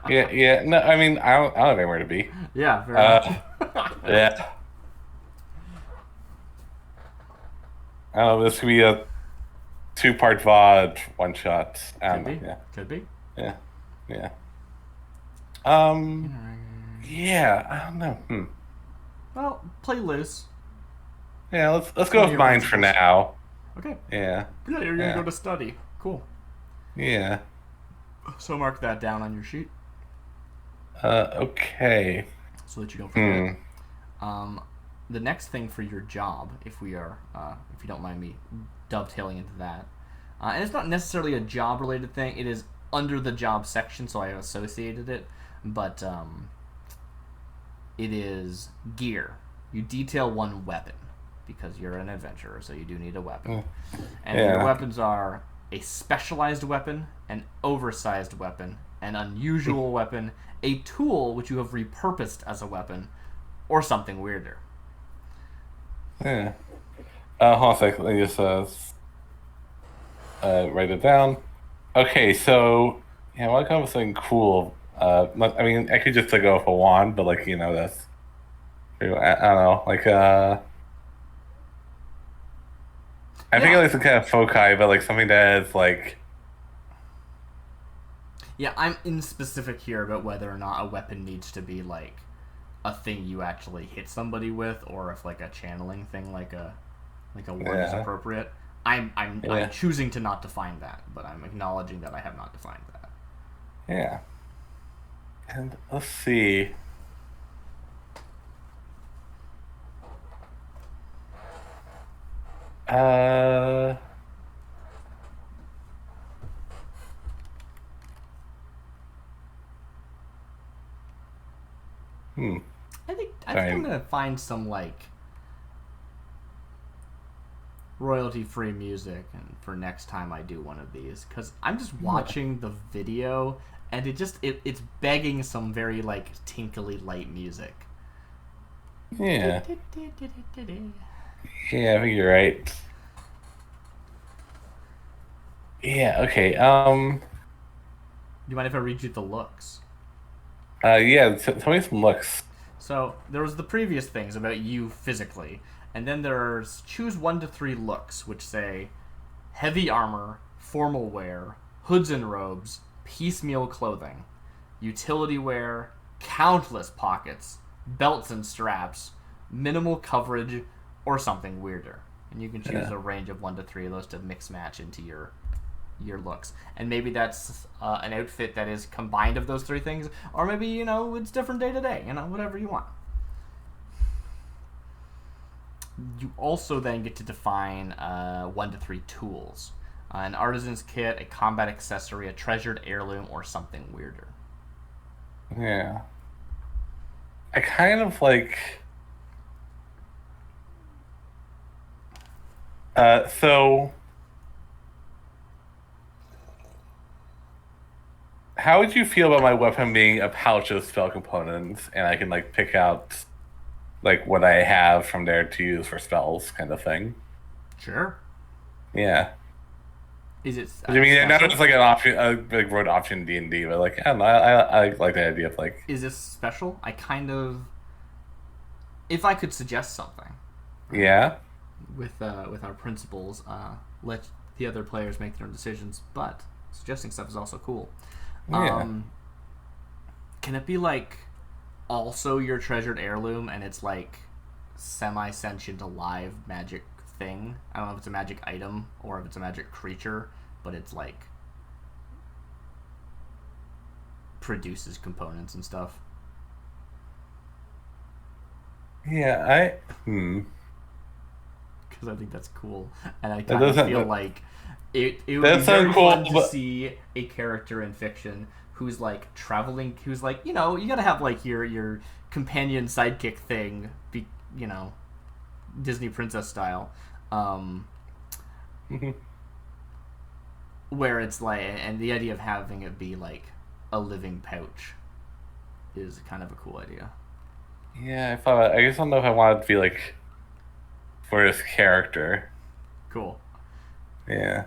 B: Yeah, yeah. No, I mean, I don't have anywhere to be.
A: Yeah, fair enough.
B: Uh, yeah. I don't know, this could be a two-part VOD one shot. I
A: Could
B: don't know,
A: be,
B: yeah.
A: could be.
B: Yeah, yeah. Um, yeah, I don't know.
A: Well, play loose.
B: Yeah, let's go
A: Play
B: with
A: your
B: mine for
A: principles.
B: now.
A: Okay.
B: Yeah,
A: Yeah, you're gonna go
B: yeah,
A: to study. Cool.
B: yeah.
A: So mark that down on your sheet
B: Okay.
A: so that you don't forget.
B: Hmm.
A: Um, the next thing for your job, if you don't mind me dovetailing into that, and it's not necessarily a job related thing. It is under the job section, so I have associated it, but it is gear. You detail one weapon because you're an adventurer, so you do need a weapon. And your
B: Yeah.
A: weapons are a specialized weapon, an oversized weapon, an unusual weapon, a tool which you have repurposed as a weapon, or something weirder.
B: Yeah. Hold on a second. Let me just write it down. Okay, so yeah, I want to come up with something cool. I mean, I could just go with a wand, but like that's I don't know. Like I think I
A: Yeah,
B: like some kind of foci, but like something that is like
A: yeah. I'm in specific here about whether or not a weapon needs to be like a thing you actually hit somebody with, or if like a channeling thing, like a word is
B: yeah,
A: appropriate. I'm
B: yeah,
A: choosing to not define that, but I'm acknowledging that I have not defined that.
B: yeah. And let's see. Uh, Hmm.
A: I think I'm gonna find some like royalty-free music, and for next time I do one of these, because I'm just watching the video, and it's begging some very like tinkly light music.
B: Yeah. Yeah, I think you're right. Yeah, okay.
A: Do you mind if I read you the looks?
B: Yeah, tell me some looks.
A: So there was the previous things about you physically, and then there's choose 1 to 3 looks, which say heavy armor, formal wear, hoods and robes, piecemeal clothing, utility wear, countless pockets, belts and straps, minimal coverage, or something weirder. And you can choose
B: Yeah.
A: a range of 1 to 3 of those to mix match into your looks. And maybe that's an outfit that is combined of those 3 things, or maybe it's different day to day. Whatever you want. You also then get to define 1 to 3 tools. An artisan's kit, a combat accessory, a treasured heirloom, or something weirder.
B: Yeah. I kind of like. So how would you feel about my weapon being a pouch of spell components, and I can like pick out like what I have from there to use for spells, kind of thing?
A: Sure.
B: Yeah.
A: Is it
B: 'Cause I mean, not
A: special?
B: just like an option, like road option D&D, but like I don't know, I like the idea of like,
A: Is this special? I kind of, if I could suggest something, right,
B: yeah,
A: with our principles, let the other players make their own decisions. But suggesting stuff is also cool.
B: yeah,
A: Um, can it be like also your treasured heirloom, and it's like semi-sentient, alive magic thing? I don't know if it's a magic item or if it's a magic creature, but it's like produces components and stuff.
B: yeah.
A: Because I think that's cool, and I
B: That
A: kind of
B: doesn't
A: feel
B: that,
A: like it would be
B: that
A: very
B: sounds cool,
A: fun to
B: but
A: see a character in fiction who's like traveling, who's like you gotta have like your companion sidekick thing, be Disney princess style, um, where it's like, and the idea of having it be like a living pouch is kind of a cool idea.
B: yeah. I guess I don't know if I wanted to be like for his character.
A: Cool.
B: Yeah,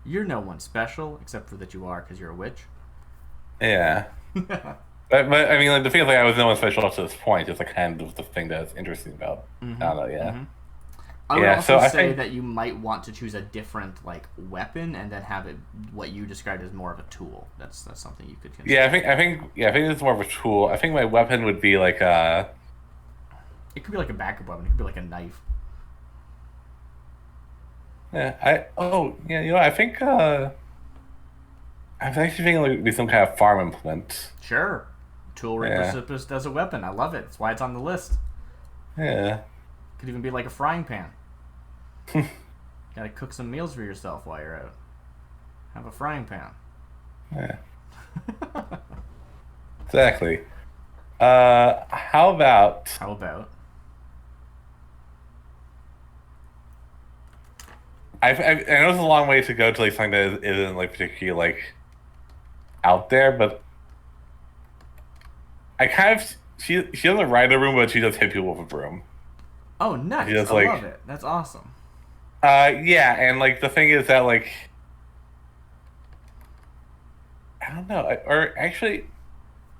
A: You're no one special, except for that you are, because you're a witch.
B: yeah. But I mean, like the thing is, like I was no one special up to this point. It's like kind of the thing that's interesting about. I
A: Mm-hmm.
B: don't know. Yeah,
A: Mm-hmm. I would
B: yeah. So
A: also
B: I
A: say
B: think
A: that you might want to choose a different like weapon, and then have it what you described as more of a tool. That's something you could
B: yeah,
A: consider.
B: I think it's more of a tool. I think my weapon would be like
A: It could be like a backup weapon. It could be like a knife.
B: yeah, yeah, I think I was actually thinking like it'd be some kind of farm implement.
A: Sure. Tool
B: Yeah,
A: repurposed as a weapon. I love it. That's why it's on the list.
B: yeah.
A: Could even be like a frying pan. Gotta cook some meals for yourself while you're out. Have a frying pan.
B: Yeah, exactly. How about
A: How about?
B: I know it's a long way to go to like something that isn't like particularly like out there, but I kind of she doesn't ride a broom, but she does hit people with a broom.
A: Oh,
B: She
A: nice.
B: does
A: I love
B: like
A: it. That's awesome.
B: yeah, and like the thing is that like I don't know, or actually,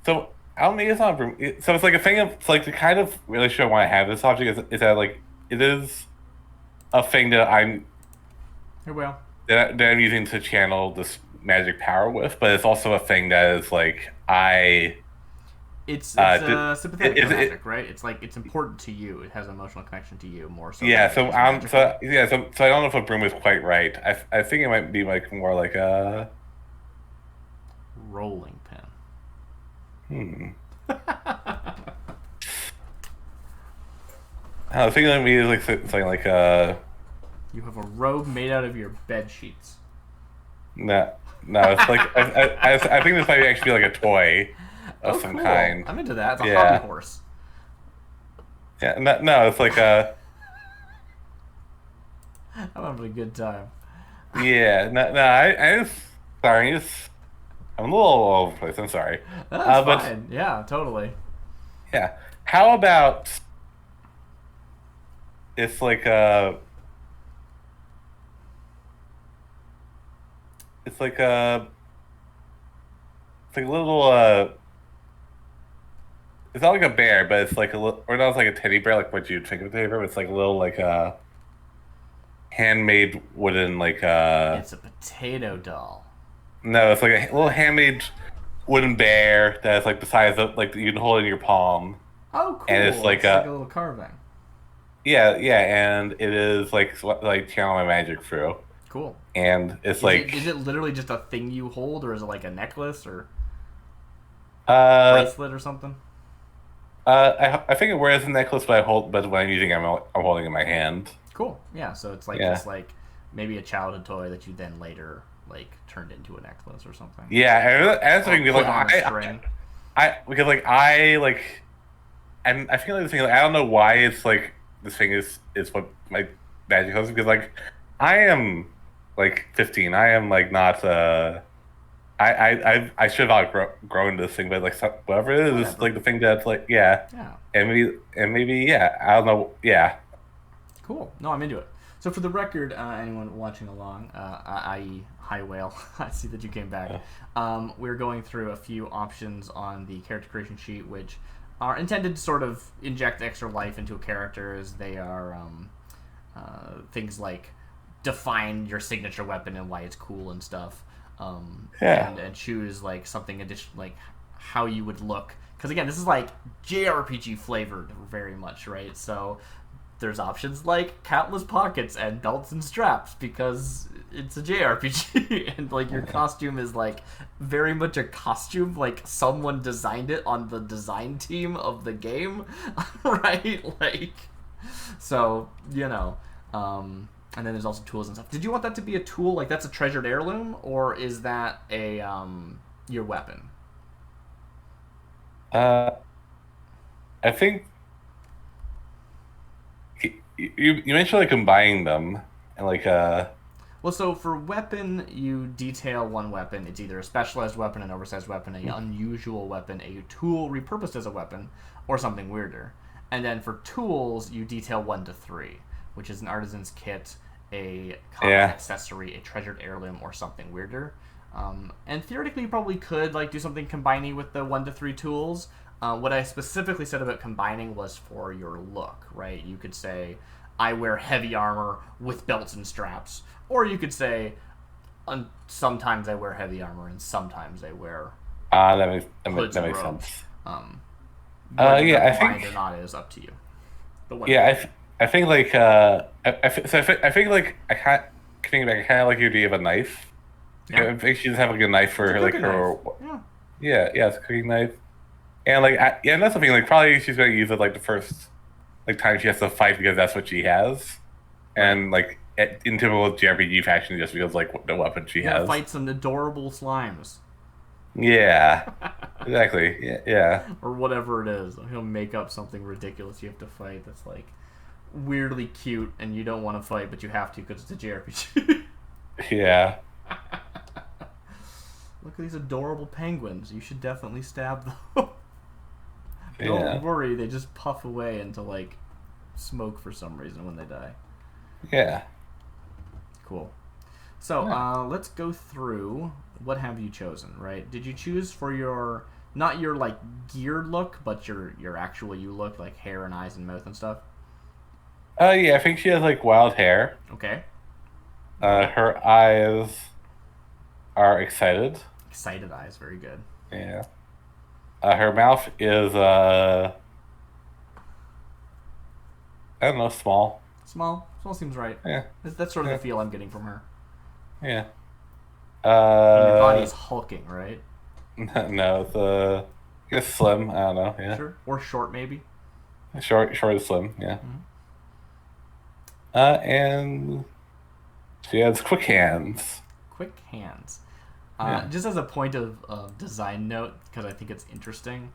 B: so I don't think it's not a broom. So it's like a thing of it's like the kind of relationship I want to have with this object is that like it is a thing that
A: Here we go.
B: that I'm using to channel this magic power with, but it's also a thing that is like
A: It's
B: it,
A: sympathetic to
B: it,
A: magic, right? It's like it's important to you. It has an emotional connection to you more so than
B: yeah,
A: it is magical.
B: so I don't know if a broom is quite right. I think it might be like more like
A: Rolling pin.
B: hmm. I was thinking maybe like something like
A: You have a robe made out of your bed sheets.
B: no, no, it's like I think this might actually be like a toy. of
A: Oh,
B: some
A: cool.
B: kind.
A: I'm into that. It's a hobby
B: Yeah.
A: horse.
B: Yeah. No, no, it's like
A: I'm having a good time.
B: yeah. No, no. I just sorry. I'm a little all over the place. I'm sorry.
A: That's
B: But
A: fine. Yeah, totally.
B: yeah. How about it's like it's like a it's like a little it's not like a bear, but it's like a little, or not like a teddy bear, like what you'd think of a teddy bear. But it's like a little like handmade wooden like
A: It's a potato doll.
B: no, it's like a little handmade wooden bear that's like the size of like you can hold in your palm,
A: Oh,
B: and it's
A: cool.
B: like
A: It's like a little carving.
B: and it is like channel my magic through,
A: Cool.
B: and it's
A: Is
B: like
A: it literally just a thing you hold, or is it like a necklace or
B: uh
A: bracelet or something?
B: I think it wears a necklace, but when I'm using it, I'm holding it in my hand.
A: Cool. Yeah. So
B: Yeah.
A: it's like maybe a childhood toy that you then later like turned into a necklace or something,
B: Yeah, and that's the
A: or
B: thing because
A: put on a string.
B: because like I like and I feel like the thing like I don't know why it's like this thing is what my magic is because like I am like 15. I am like not I should have outgrown this thing, but like whatever it is, it's
A: Whatever.
B: like the thing that's like yeah,
A: Yeah.
B: and maybe yeah, I don't know, yeah,
A: Cool. No, I'm into it. So for the record, anyone watching along, i.e. High Whale, I see that you came back.
B: yeah,
A: We're going through a few options on the character creation sheet, which are intended to sort of inject extra life into a character, as they are things like define your signature weapon and why it's cool and stuff,
B: yeah,
A: and choose like something additional, like how you would look. Because again, this is like JRPG flavored very much, right? So there's options like countless pockets and belts and straps because it's a JRPG and like your costume is like very much a costume, like someone designed it on the design team of the game, right? Like, so and then there's also tools and stuff. Did you want that to be a tool, like that's a treasured heirloom, or is that a your weapon?
B: uh, I think you mentioned like combining them and like
A: Well, so for weapon, you detail one weapon. It's either a specialized weapon, an oversized weapon, an unusual weapon, a tool repurposed as a weapon, or something weirder. And then for tools, you detail 1 to 3, which is an artisan's kit, a common
B: yeah,
A: accessory, a treasured heirloom, or something weirder. And theoretically, you probably could like do something combining with the 1 to 3 tools. What I specifically said about combining was for your look, right? You could say, I wear heavy armor with belts and straps, or you could say, sometimes I wear heavy armor and sometimes I wear hoods
B: that
A: and
B: makes
A: robes.
B: sense.
A: Whether they're
B: Yeah, I
A: combined or
B: think
A: not is up to you. The one
B: yeah, I think like I think like I can't think back. I kind of like the idea of a knife.
A: Yeah,
B: I think she just have like a knife
A: it's
B: for
A: a
B: her like
A: cooking knife.
B: her
A: Yeah,
B: yeah, it's a cooking knife. And like yeah, and that's something like probably she's gonna use it like the first like time she has to fight because that's what she has,
A: right.
B: and like in typical JRPG fashion, just because like the weapon she
A: You gotta
B: has.
A: fight some adorable slimes.
B: Yeah, exactly. Yeah, yeah,
A: Or whatever it is. He'll make up something ridiculous you have to fight that's like weirdly cute and you don't want to fight, but you have to because it's a JRPG.
B: yeah,
A: Look at these adorable penguins. You should definitely stab them. Don't
B: yeah,
A: worry, they just puff away into like smoke for some reason when they die.
B: yeah,
A: Cool. So
B: yeah.
A: let's go through. What have you chosen? Right? Did you choose for your not your like geared look, but your actual you look, like hair and eyes and mouth and stuff?
B: Yeah, I think she has like wild hair.
A: Okay. Noted.
B: Her eyes are excited.
A: Excited eyes. Very good.
B: Yeah. Her mouth is I don't know, small.
A: Small. Small seems right.
B: Yeah,
A: That's sort of the
B: yeah,
A: feel I'm getting from her.
B: yeah.
A: And your body
B: Uh,
A: is hulking, right?
B: no, it's I guess slim. I don't know. Yeah,
A: Sure. Or short, maybe.
B: short and slim. Yeah.
A: Mhm.
B: And she has quick hands.
A: Quick hands. Just as a point of design note, because I think it's interesting,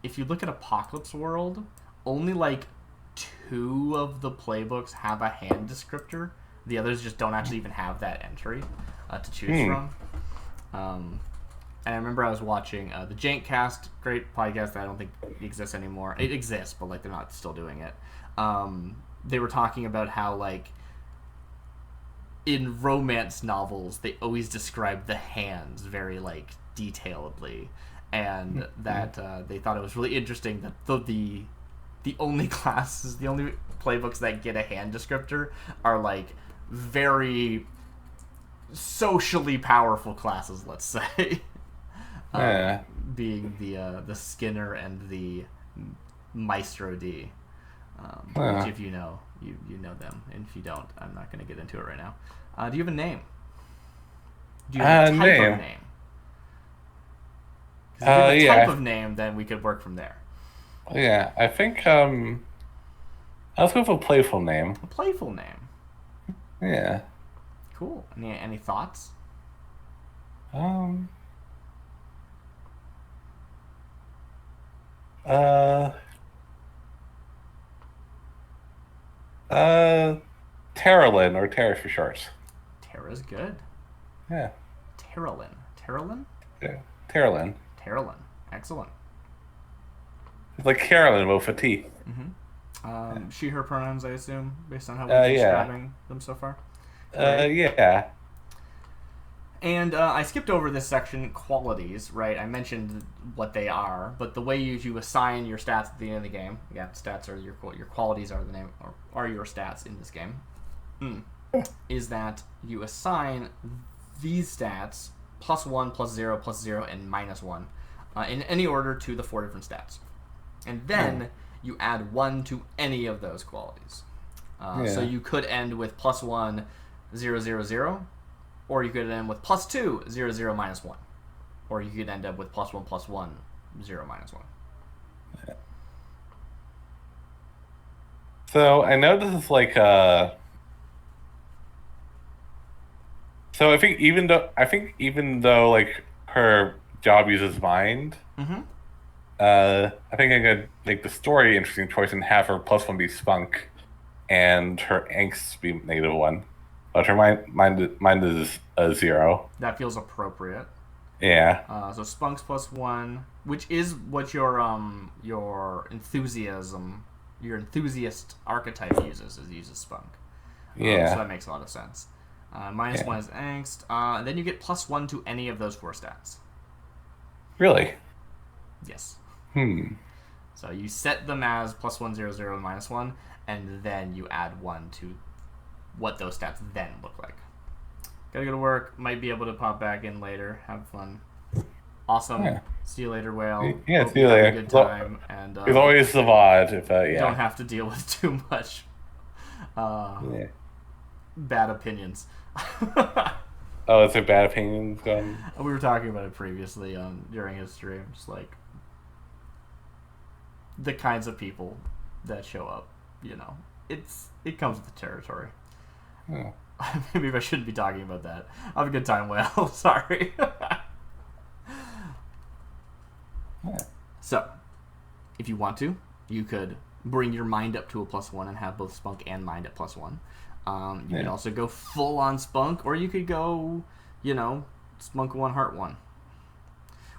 A: if you look at Apocalypse World, only like 2 of the playbooks have a hand descriptor. The others just don't actually even have that entry to choose from. And I remember I was watching the Jankcast, great podcast that I don't think exists anymore. It exists, but like they're not still doing it. They were talking about how like in romance novels they always describe the hands very like detailedly, and that they thought it was really interesting that the only classes, the only playbooks that get a hand descriptor are like very socially powerful classes, let's say. Being the Skinner and the Maestro D. Which if you know, you know them. And if you don't, I'm not going to get into it right now. Do you have a name? Do you have a type of name? Because if you have a type of name, then we could work from there.
B: Yeah, I think let's go with a playful name.
A: A playful name.
B: Yeah.
A: Cool. Any thoughts?
B: Terralyn, or Terra for short.
A: Terra's good.
B: Yeah.
A: Terralyn. Terralyn?
B: Yeah. Terralyn.
A: Terralyn. Excellent.
B: It's like Carolyn with a T.
A: She, her pronouns, I assume, based on how we're describing them so far.
B: Yeah.
A: And I skipped over this section, qualities, right? I mentioned what they are, but the way you assign your stats at the end of the game, yeah, stats are your qualities are the name, or are your stats in this game, is that you assign these stats +1, +0, +0, and -1 in any order to the 4 different stats. And then you add 1 to any of those qualities. So you could end with +1, 0, 0, 0. Or you could end with +2, 0, 0, -1. Or you could end up with +1, +1, 0, -1.
B: Yeah. So I know this is like so I think even though like her job uses mind, I think I could make the story interesting choice and have her +1 be spunk, and her angst be -1. But her mind is a 0.
A: That feels appropriate.
B: Yeah.
A: So spunk's +1, which is what your enthusiast archetype uses spunk.
B: Yeah.
A: So that makes a lot of sense. -1 is angst. And then you get +1 to any of those 4 stats.
B: Really?
A: Yes. So you set them as +1, 0, 0, and -1, and then you add 1 to what those stats then look like. Gotta go to work. Might be able to pop back in later. Have fun. Awesome. Yeah. See you later, Whale.
B: Yeah, see you later.
A: Have a good time. And
B: there's always the VOD if
A: you don't have to deal with too much bad opinions.
B: Oh, is there bad opinions going?
A: We were talking about it previously during his stream. Just like the kinds of people that show up. You know, it comes with the territory.
B: Oh.
A: Maybe I shouldn't be talking about that. Have a good time, Whale. Sorry. So, if you want to, you could bring your mind up to a +1 and have both spunk and mind at +1. You could also go full on spunk, or you could go, spunk 1, heart 1.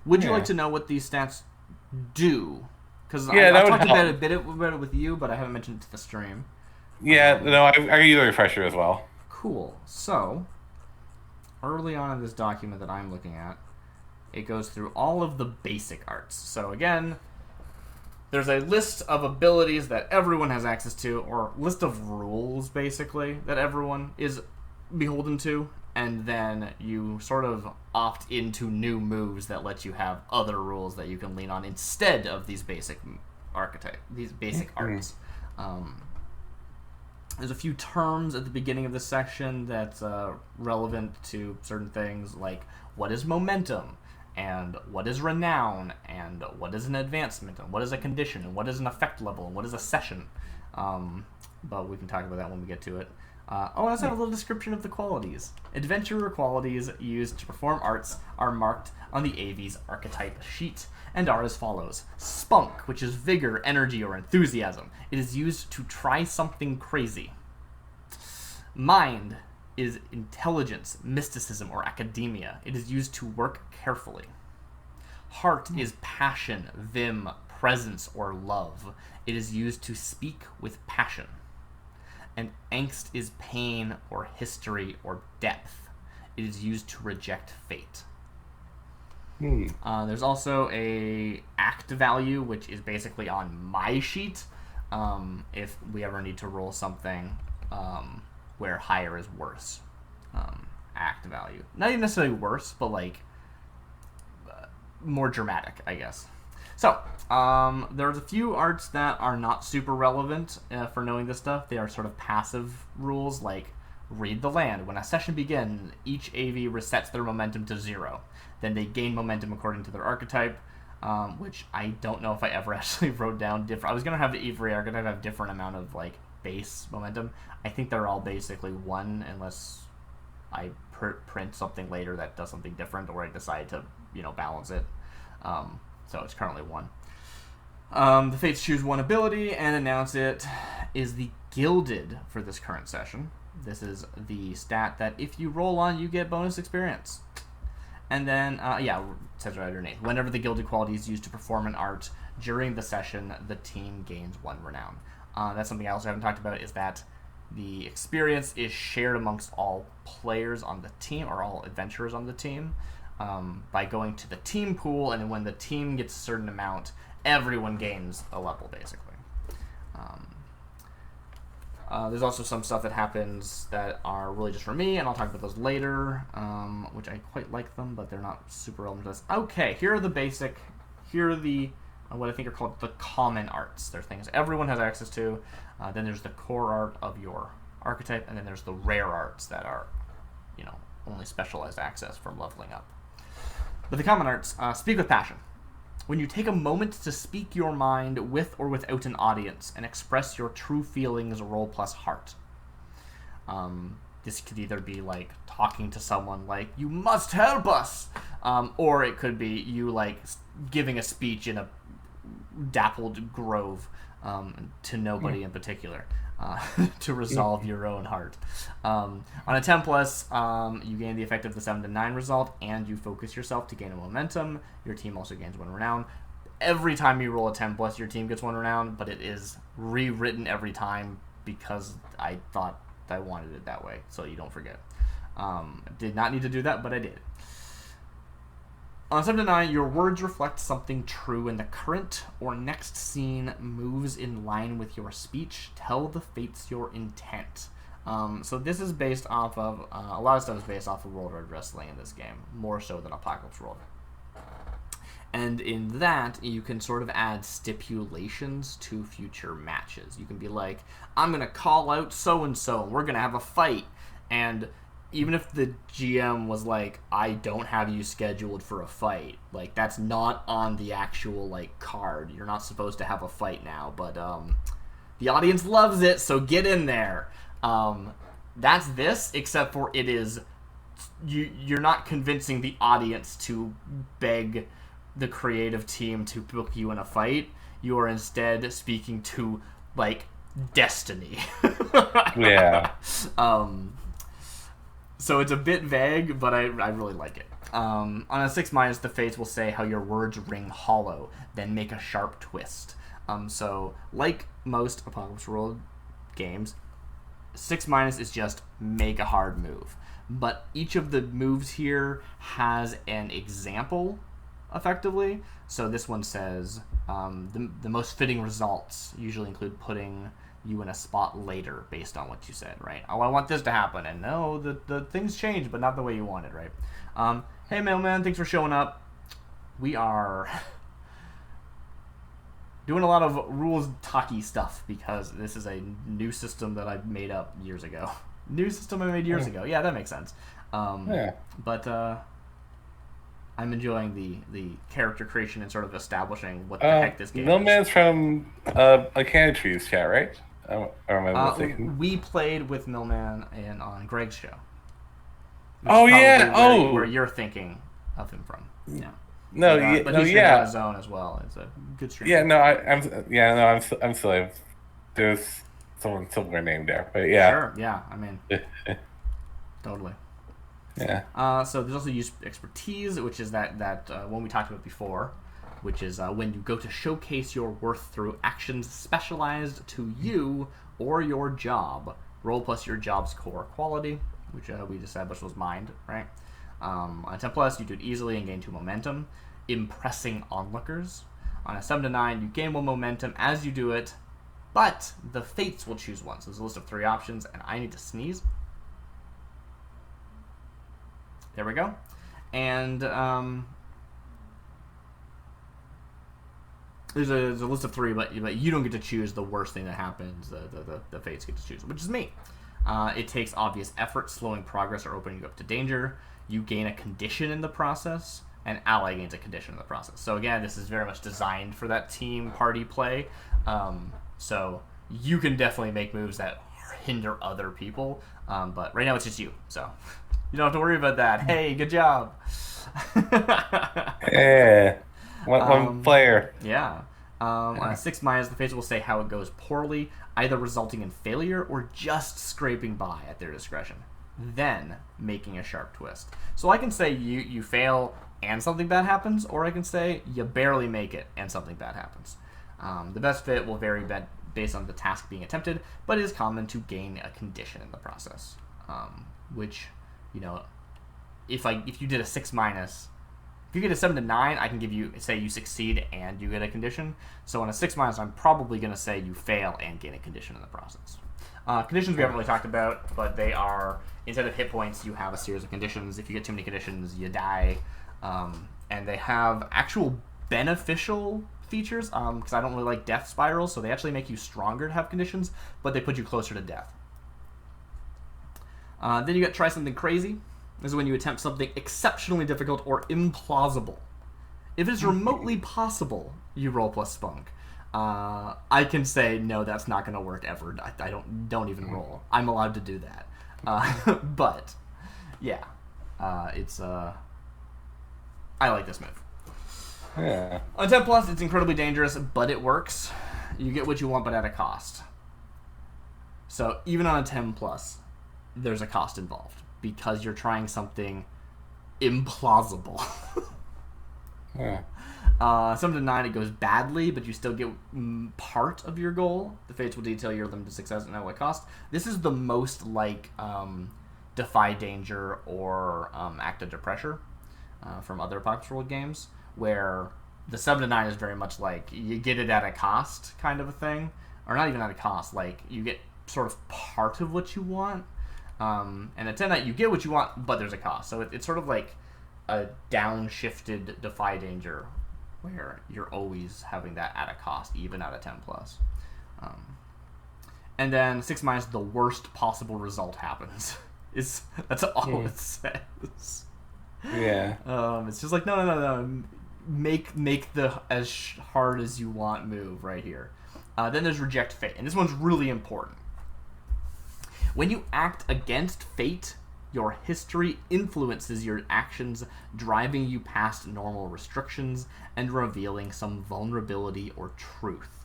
A: Would you like to know what these stats do? Because I talked about it with you, but I haven't mentioned it to the stream.
B: Yeah, no, I can use a refresher as well.
A: Cool. So, early on in this document that I'm looking at, it goes through all of the basic arts. So again, there's a list of abilities that everyone has access to, or list of rules, basically, that everyone is beholden to, and then you sort of opt into new moves that let you have other rules that you can lean on instead of these basic arts. There's a few terms at the beginning of this section that's relevant to certain things, like what is momentum, and what is renown, and what is an advancement, and what is a condition, and what is an effect level, and what is a session. But we can talk about that when we get to it. Let's have a little description of the qualities. Adventurer qualities used to perform arts are marked on the AV's archetype sheet and are as follows. Spunk, which is vigor, energy, or enthusiasm. It is used to try something crazy. Mind is intelligence, mysticism, or academia. It is used to work carefully. Heart is passion, vim, presence, or love. It is used to speak with passion. And angst is pain or history or depth. It is used to reject fate. There's also a act value, which is basically on my sheet. If we ever need to roll something where higher is worse. Act value. Not even necessarily worse, but like more dramatic, I guess. So, there's a few arts that are not super relevant for knowing this stuff. They are sort of passive rules, like read the land. When a session begins, each AV resets their momentum to 0. Then they gain momentum according to their archetype, which I don't know if I ever actually wrote down different. I was going to have the every archetype have different amount of like base momentum. I think they're all basically 1 unless I print something later that does something different, or I decide to, balance it. So it's currently 1. The Fates choose 1 ability and announce it is the Gilded for this current session. This is the stat that if you roll on, you get bonus experience. And then, it says right underneath. Whenever the Gilded quality is used to perform an art during the session, the team gains 1 renown. That's something I also haven't talked about, is that the experience is shared amongst all players on the team, or all adventurers on the team, by going to the team pool, and then when the team gets a certain amount, everyone gains a level, basically. There's also some stuff that happens that are really just for me, and I'll talk about those later, which I quite like them, but they're not super relevant to this. Okay, here are the what I think are called the common arts. They're things everyone has access to. Then there's the core art of your archetype, and then there's the rare arts that are, only specialized access from leveling up. But the common arts, speak with passion. When you take a moment to speak your mind with or without an audience and express your true feelings, roll plus heart. This could either be like talking to someone like, you must help us, or it could be you like giving a speech in a dappled grove to nobody in particular. To resolve your own heart. On a 10 plus, you gain the effect of the 7 to 9 result, and you focus yourself to gain a momentum. Your team also gains 1 renown. Every time you roll a 10 plus, your team gets 1 renown, but it is rewritten every time because I thought I wanted it that way, so you don't forget. Did not need to do that, but I did. On 7 to 9, your words reflect something true, and the current or next scene moves in line with your speech. Tell the fates your intent. So this is based off of, a lot of stuff is based off of World Wide Wrestling in this game, more so than Apocalypse World. And in that, you can sort of add stipulations to future matches. You can be like, I'm going to call out so-and-so, and we're going to have a fight. And even if the GM was like, I don't have you scheduled for a fight, like, that's not on the actual, like, card. You're not supposed to have a fight now, but the audience loves it, so get in there. That's this, except for it is, you're not convincing the audience to beg the creative team to book you in a fight. You are instead speaking to, like, destiny.
B: Yeah.
A: So it's a bit vague, but I really like it. On a 6-, the fates will say how your words ring hollow, then make a sharp twist. So, like most Apocalypse World games, 6- is just make a hard move. But each of the moves here has an example, effectively. So this one says, the most fitting results usually include putting you in a spot later based on what you said, right? Oh, I want this to happen, and no, the things change, but not the way you wanted, right? Hey, mailman, thanks for showing up. We are doing a lot of rules talky stuff because this is a new system that I made up years ago. New system I made years ago. Yeah, that makes sense. But I'm enjoying the character creation and sort of establishing what the heck this game is.
B: Mailman's from a Candy Trees chat, right? Or am I mistaken?
A: We played with Millman and on Greg's show, which is
B: Oh
A: probably
B: yeah.
A: where
B: Oh
A: you're thinking of him from. Yeah,
B: no. Yeah.
A: but
B: No.
A: he streams on
B: Yeah.
A: his own as well. It's a good stream
B: Yeah.
A: too.
B: No. I'm. Yeah. No. I'm silly. There's someone similar named there, but yeah.
A: Sure. Yeah. I mean, totally.
B: Yeah.
A: So there's also use expertise, which is that one we talked about before, which is when you go to showcase your worth through actions specialized to you or your job. Roll plus your job's core quality, which we established was mind, right? On a 10 plus, you do it easily and gain 2 momentum, impressing onlookers. On a 7 to 9, you gain 1 momentum as you do it, but the fates will choose one. So there's a list of 3 options, and I need to sneeze. There we go. And there's a list of 3, but you don't get to choose the worst thing that happens. The fates get to choose, which is me. It takes obvious effort, slowing progress or opening you up to danger. You gain a condition in the process. An ally gains a condition in the process. So again, this is very much designed for that team party play. So you can definitely make moves that hinder other people. But right now it's just you. So you don't have to worry about that. Hey, good job.
B: Yeah. One player.
A: Yeah. On a 6 minus, the fates will say how it goes poorly, either resulting in failure or just scraping by at their discretion. Then making a sharp twist. So I can say you fail and something bad happens, or I can say you barely make it and something bad happens. The best fit will vary based on the task being attempted, but it is common to gain a condition in the process. Which, if you did a 6 minus, if you get a 7 to 9, I can give you, say you succeed and you get a condition. So on a 6 minus, I'm probably going to say you fail and gain a condition in the process. Conditions we haven't really talked about, but they are, instead of hit points, you have a series of conditions. If you get too many conditions, you die. And they have actual beneficial features, because I don't really like death spirals, so they actually make you stronger to have conditions, but they put you closer to death. Then you got try something crazy. This is when you attempt something exceptionally difficult or implausible. If it's remotely possible, you roll plus spunk. I can say no, that's not going to work ever. I don't even roll. I'm allowed to do that. But yeah, it's I like this move.
B: Yeah.
A: On 10 plus, it's incredibly dangerous, but it works. You get what you want, but at a cost. So even on a 10 plus, there's a cost involved because you're trying something implausible.
B: Yeah.
A: 7 to 9, it goes badly, but you still get part of your goal. The fates will detail your limited success and at what cost. This is the most like Defy Danger or Act Under Pressure from other Pocket World games, where the 7 to 9 is very much like you get it at a cost kind of a thing. Or not even at a cost, like you get sort of part of what you want. And at 10 9, you get what you want, but there's a cost. So it's sort of like a downshifted Defy Danger, where you're always having that at a cost, even at a 10 plus. And then 6 minus, the worst possible result happens. That's all it says.
B: Yeah.
A: It's just like no. Make the as hard as you want move right here. Then there's reject fate, and this one's really important. When you act against fate, your history influences your actions, driving you past normal restrictions and revealing some vulnerability or truth.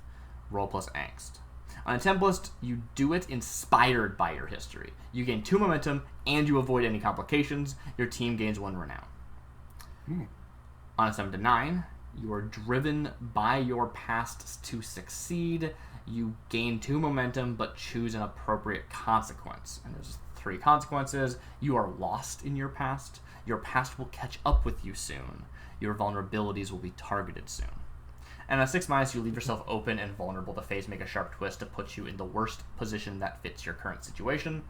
A: Roll plus angst. On a 10 plus, you do it inspired by your history. You gain 2 momentum and you avoid any complications. Your team gains 1 renown. On a 7 to 9, you are driven by your past to succeed. You gain 2 momentum, but choose an appropriate consequence. And there's 3 consequences. You are lost in your past. Your past will catch up with you soon. Your vulnerabilities will be targeted soon. And on a 6 minus, you leave yourself open and vulnerable to face, make a sharp twist to put you in the worst position that fits your current situation.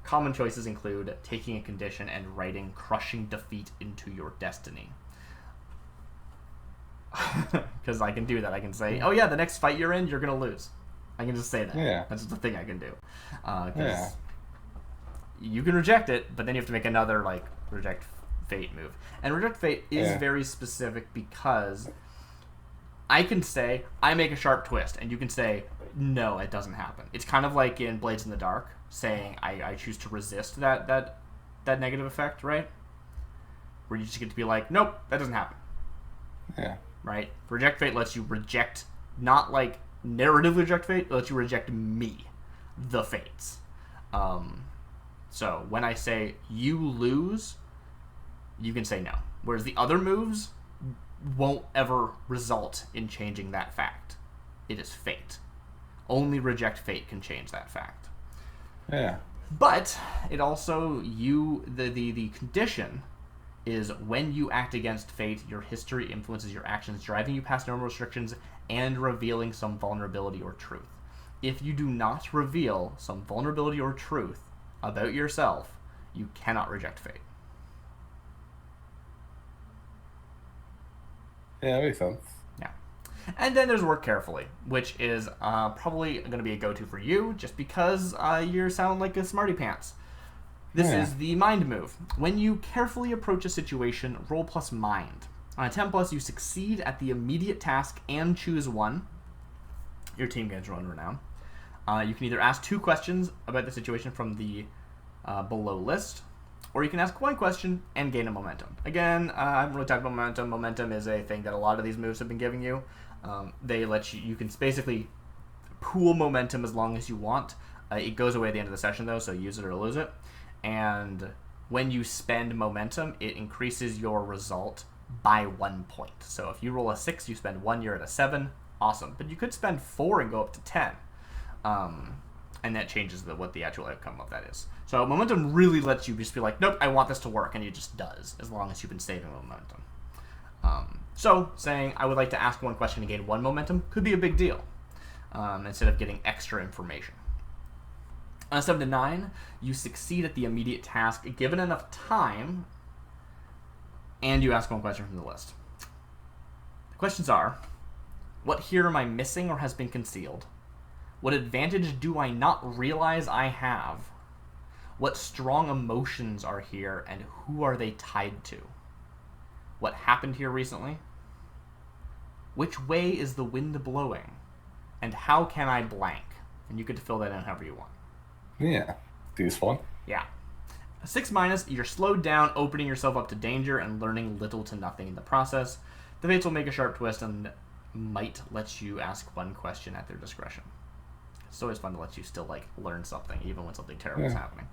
A: Common choices include taking a condition and writing crushing defeat into your destiny. Because I can do that. I can say, oh yeah, the next fight you're in, you're going to lose. I can just say that.
B: Yeah.
A: That's just a thing I can do. You can reject it, but then you have to make another reject fate move. And reject fate is very specific because I can say, I make a sharp twist, and you can say, No, it doesn't happen. It's kind of like in Blades in the Dark, saying I choose to resist that negative effect, right? Where you just get to be like, nope, that doesn't happen.
B: Yeah.
A: Right? Reject fate lets you reject, not like narratively reject fate, it lets you reject me, the fates. So when I say you lose, you can say no. Whereas the other moves won't ever result in changing that fact. It is fate. Only reject fate can change that fact.
B: Yeah.
A: But it also the condition is when you act against fate, your history influences your actions, driving you past normal restrictions and revealing some vulnerability or truth. If you do not reveal some vulnerability or truth about yourself, you cannot reject fate.
B: Yeah, that makes sense.
A: Yeah. And then there's work carefully, which is probably going to be a go-to for you, just because you sound like a smarty pants. This is the mind move. When you carefully approach a situation, roll plus mind. On a 10 plus, you succeed at the immediate task and choose one. Your team gains 1 renown. You can either ask 2 questions about the situation from the below list, or you can ask 1 question and gain a momentum. Again, I haven't really talked about momentum. Momentum is a thing that a lot of these moves have been giving you. They let you can basically pool momentum as long as you want. It goes away at the end of the session, though, so use it or lose it. And when you spend momentum, it increases your result by 1 point. So if you roll a 6, you spend 1, you're at a 7. Awesome. But you could spend 4 and go up to 10. And that changes what the actual outcome of that is. So momentum really lets you just be like, nope, I want this to work, and it just does, as long as you've been saving momentum. So saying I would like to ask 1 question to gain 1 momentum could be a big deal, instead of getting extra information. On a 7 to 9, you succeed at the immediate task given enough time, and you ask 1 question from the list. The questions are, what here am I missing or has been concealed? What advantage do I not realize I have? What strong emotions are here, and who are they tied to? What happened here recently? Which way is the wind blowing? And how can I blank? And you get to fill that in however you want.
B: Yeah. Useful.
A: Yeah. A 6 minus, you're slowed down, opening yourself up to danger and learning little to nothing in the process. The fates will make a sharp twist and might let you ask 1 question at their discretion. It's always fun to let you still learn something, even when something terrible is happening.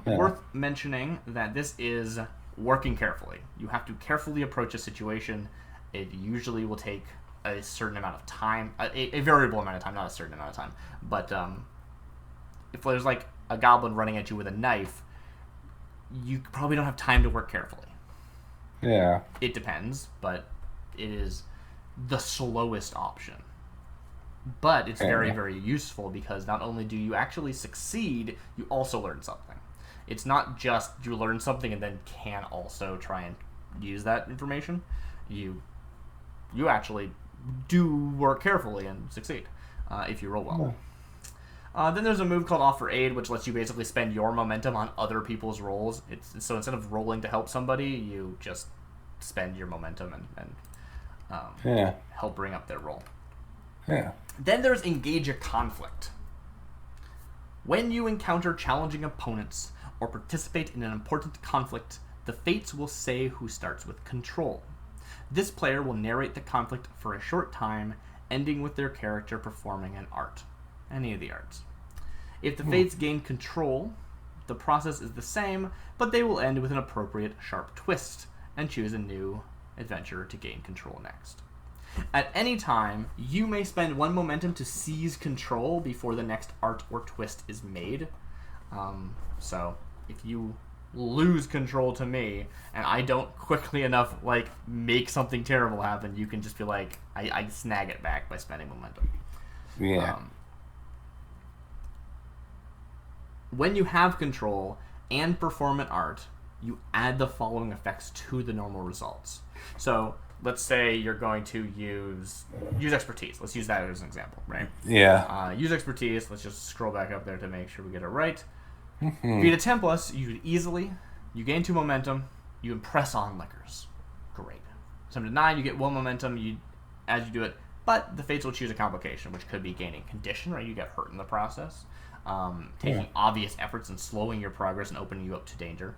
A: Worth mentioning that this is working carefully. You have to carefully approach a situation. It usually will take a certain amount of time, a variable amount of time, not a certain amount of time. But if there's a goblin running at you with a knife, you probably don't have time to work carefully.
B: Yeah.
A: It depends, but it is the slowest option. But it's very, very useful because not only do you actually succeed, you also learn something. It's not just you learn something and then can also try and use that information. You actually do work carefully and succeed if you roll well. Then there's a move called Offer Aid, which lets you basically spend your momentum on other people's rolls. So instead of rolling to help somebody, you just spend your momentum and help bring up their roll.
B: Yeah.
A: Then there's Engage a Conflict. When you encounter challenging opponents or participate in an important conflict, the fates will say who starts with control. This player will narrate the conflict for a short time, ending with their character performing an art. Any of the arts. If the fates gain control, the process is the same, but they will end with an appropriate sharp twist and choose a new adventure to gain control next. At any time, you may spend 1 momentum to seize control before the next art or twist is made. So if you lose control to me and I don't quickly enough make something terrible happen, you can just be like, I snag it back by spending momentum.
B: Yeah.
A: When you have control and perform an art, you add the following effects to the normal results. So let's say you're going to use expertise. Let's use that as an example, right?
B: Yeah.
A: Use expertise. Let's just scroll back up there to make sure we get it right. Beat a 10 plus, you do it easily. You gain 2 momentum. You impress onlookers. Great. 7 to 9, you get 1 momentum. As you do it, But the Fates will choose a complication, which could be gaining condition, right? You get hurt in the process, taking obvious efforts and slowing your progress and opening you up to danger,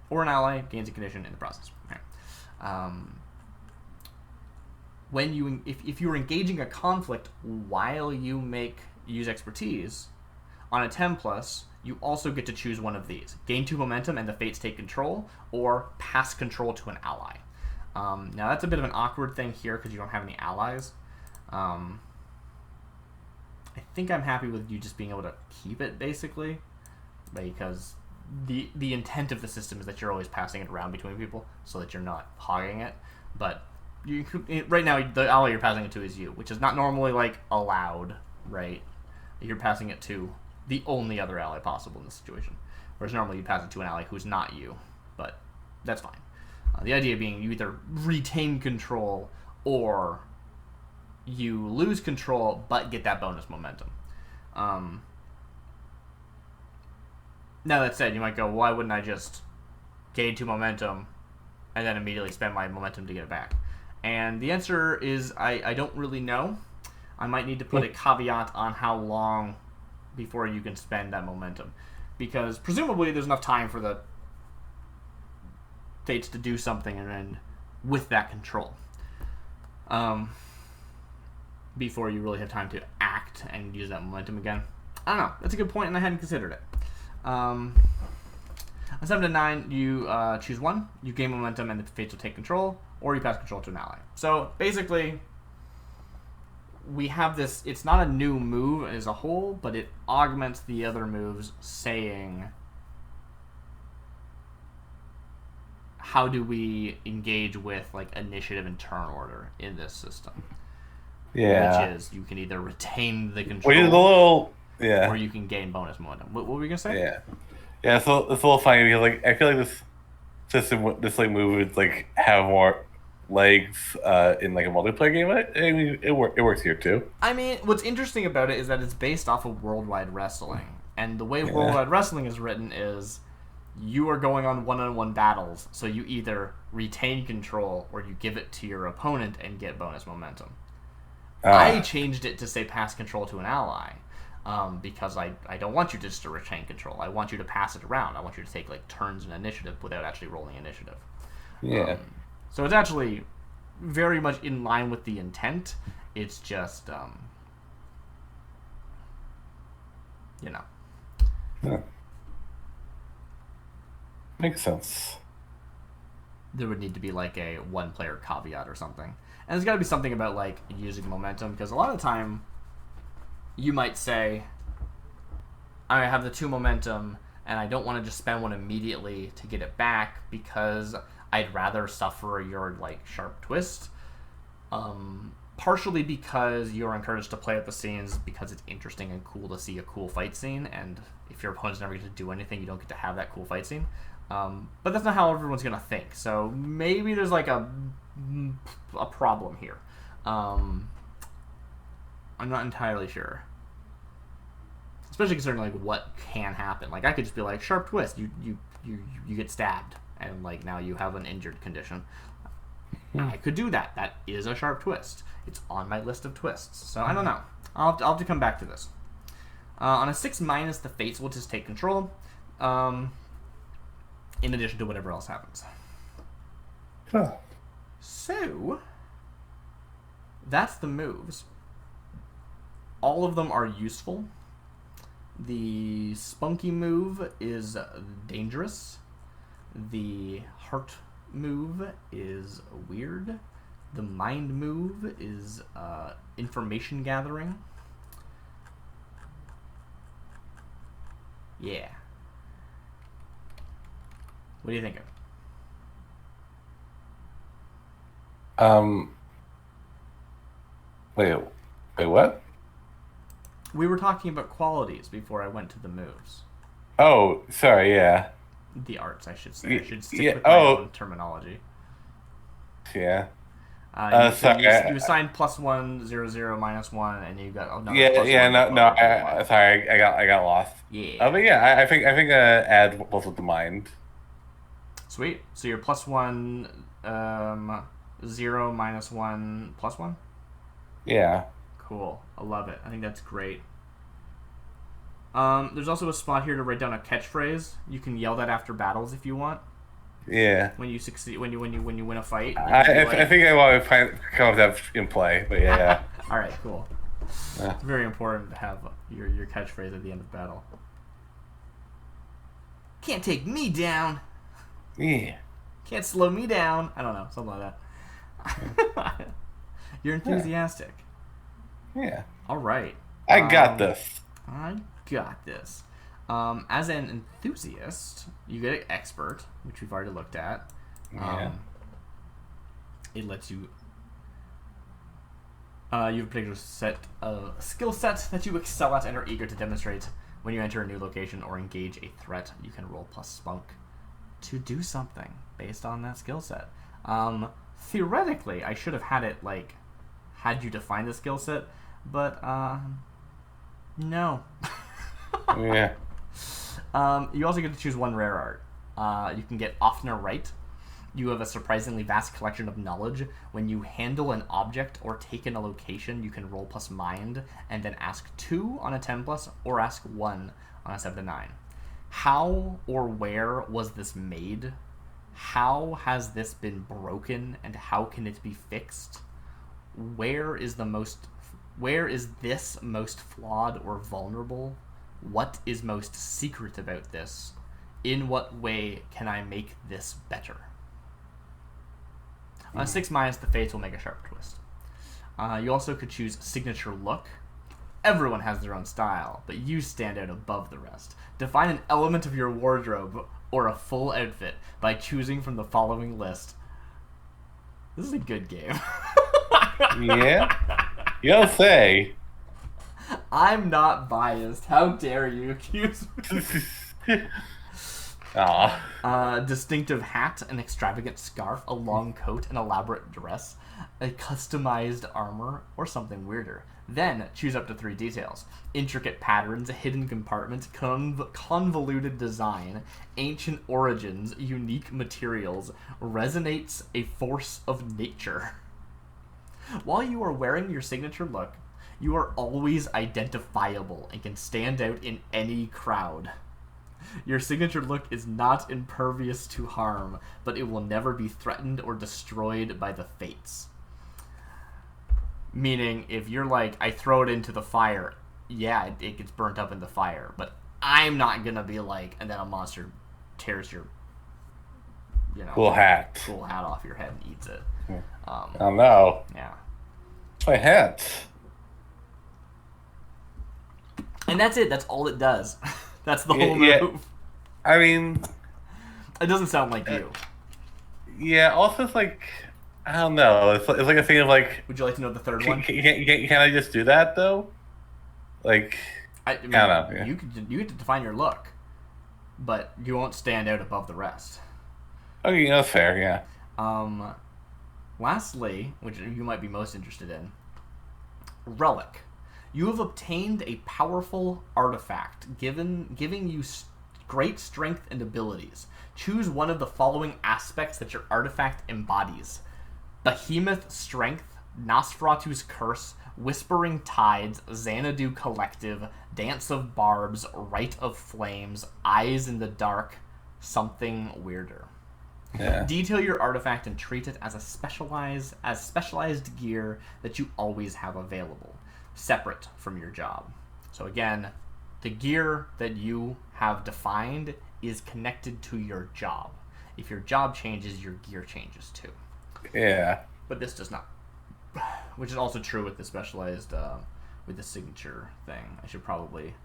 A: or an ally gains a condition in the process. Okay. When you, if you're engaging a conflict while you use expertise on a 10 plus, you also get to choose one of these: gain 2 momentum and the Fates take control, or pass control to an ally. Now that's a bit of an awkward thing here because you don't have any allies. I think I'm happy with you just being able to keep it, basically, because the intent of the system is that you're always passing it around between people so that you're not hogging it. But right now, the ally you're passing it to is you, which is not normally like allowed, right? You're passing it to the only other ally possible in this situation, whereas normally you pass it to an ally who's not you, but that's fine. The idea being you either retain control or you lose control but get that bonus momentum. Now that said, you might go, why wouldn't I just gain 2 momentum and then immediately spend my momentum to get it back? And the answer is I don't really know. I might need to put a caveat on how long before you can spend that momentum, because presumably there's enough time for the Fates to do something and then with that control, before you really have time to act and use that momentum again. I don't know. That's a good point, and I hadn't considered it. On 7 to 9, you choose one. You gain momentum, and the Fates will take control, or you pass control to an ally. So basically, we have this. It's not a new move as a whole, but it augments the other moves, saying, how do we engage with like initiative and turn order in this system?
B: Yeah.
A: Which is you can either retain the
B: Wait,
A: control,
B: yeah,
A: or you can gain bonus momentum. What were we gonna say?
B: yeah, yeah. So it's a little funny because like I feel like this system, this like move would like have more legs in like a multiplayer game. I mean, it works here too.
A: I mean, what's interesting about it is that it's based off of Worldwide Wrestling, and the way Worldwide Wrestling is written is you are going on one-on-one battles, so you either retain control or you give it to your opponent and get bonus momentum. I changed it to say pass control to an ally, because I don't want you just to retain control. I want you to pass it around. I want you to take like turns in initiative without actually rolling initiative.
B: Yeah.
A: So it's actually very much in line with the intent. It's just,
B: Yeah. Makes sense.
A: there would need to be like a one-player caveat or something. And there's got to be something about like using momentum, because a lot of the time you might say, I have the 2 momentum and I don't want to just spend one immediately to get it back because I'd rather suffer your like sharp twist. Partially because you're encouraged to play at the scenes because it's interesting and cool to see a cool fight scene, and if your opponent's never going to do anything, you don't get to have that cool fight scene. But that's not how everyone's going to think. So maybe there's like a problem here. I'm not entirely sure. Especially considering like what can happen. Like I could just be like sharp twist. You get stabbed and like now you have an injured condition. I could do that. That is a sharp twist. It's on my list of twists. So I don't know. I'll have to come back to this. On a 6 minus, the Fates will just take control. In addition to whatever else happens.
B: Huh.
A: So that's the moves. All of them are useful. The spunky move is dangerous. The heart move is weird. The mind move is information gathering. Yeah. What do you think of it?
B: Wait, what?
A: We were talking about qualities before I went to the moves.
B: Oh, sorry, yeah.
A: The arts, I should say. I should stick
B: Yeah,
A: with my own terminology.
B: Yeah.
A: So
B: Sorry.
A: you assigned +1, 0, 0, -1, and you got
B: Sorry, I got lost.
A: Yeah.
B: But yeah, I think add both with the mind.
A: Sweet. So you're +1, 0, -1, +1.
B: Yeah.
A: Cool. I love it. I think that's great. There's also a spot here to write down a catchphrase. You can yell that after battles if you want.
B: Yeah.
A: When you succeed, when you win a fight, you can be
B: I
A: like,
B: think I want to come up with that in play, but yeah.
A: "All right, cool."
B: Yeah.
A: It's very important to have your catchphrase at the end of battle. Can't take me down.
B: Yeah.
A: Can't slow me down. I don't know, something like that. You're enthusiastic.
B: Yeah.
A: All right.
B: I got this.
A: I got this. As an enthusiast, you get an expert, which we've already looked at.
B: Yeah.
A: It lets you. You have a particular set of skill set that you excel at and are eager to demonstrate. When you enter a new location or engage a threat, you can roll plus spunk to do something based on that skill set. Theoretically, I should have had it had you define the skill set, but no.
B: Yeah.
A: You also get to choose one rare art. You can get Offner Right. You have a surprisingly vast collection of knowledge. When you handle an object or take in a location, you can roll plus mind and then ask 2 on a 10 plus or ask 1 on a 7 to 9. How or where was this made? How has this been broken and how can it be fixed? Where is this most flawed or vulnerable? What is most secret about this? In what way can I make this better? On a 6 minus, the fates will make a sharp twist. You also could choose signature look. Everyone has their own style, but you stand out above the rest. Define an element of your wardrobe or a full outfit by choosing from the following list. This is a good game.
B: Yeah. You don't say.
A: I'm not biased. How dare you accuse me? Distinctive hat, an extravagant scarf, a long coat, an elaborate dress, a customized armor, or something weirder. Then choose up to 3 details. Intricate patterns, hidden compartments, convoluted design, ancient origins, unique materials, resonates a force of nature. While you are wearing your signature look, you are always identifiable and can stand out in any crowd. Your signature look is not impervious to harm, but it will never be threatened or destroyed by the fates. Meaning, if you're like, I throw it into the fire, yeah, it gets burnt up in the fire, but I'm not gonna be like, and then a monster tears your,
B: cool hat
A: off your head and eats it.
B: Oh no.
A: Yeah.
B: My hat.
A: And that's it. That's all it does. That's the whole
B: Yeah.
A: move.
B: I mean,
A: it doesn't sound like you.
B: Yeah. Also, it's like, I don't know. It's like a thing of like.
A: Would you like to know the third one?
B: Can I just do that though? Like,
A: I don't know. Yeah. You get to define your look, but you won't stand out above the rest.
B: Okay, that's fair. Yeah.
A: Lastly, which you might be most interested in, relic. You have obtained a powerful artifact, giving you great strength and abilities. Choose one of the following aspects that your artifact embodies: Behemoth Strength, Nosferatu's Curse, Whispering Tides, Xanadu Collective, Dance of Barbs, Rite of Flames, Eyes in the Dark, something weirder.
B: Yeah.
A: Detail your artifact and treat it as specialized gear that you always have available, separate from your job. So again, the gear that you have defined is connected to your job. If your job changes, your gear changes too.
B: Yeah.
A: But this does not. Which is also true with the specialized, with the signature thing. I should probably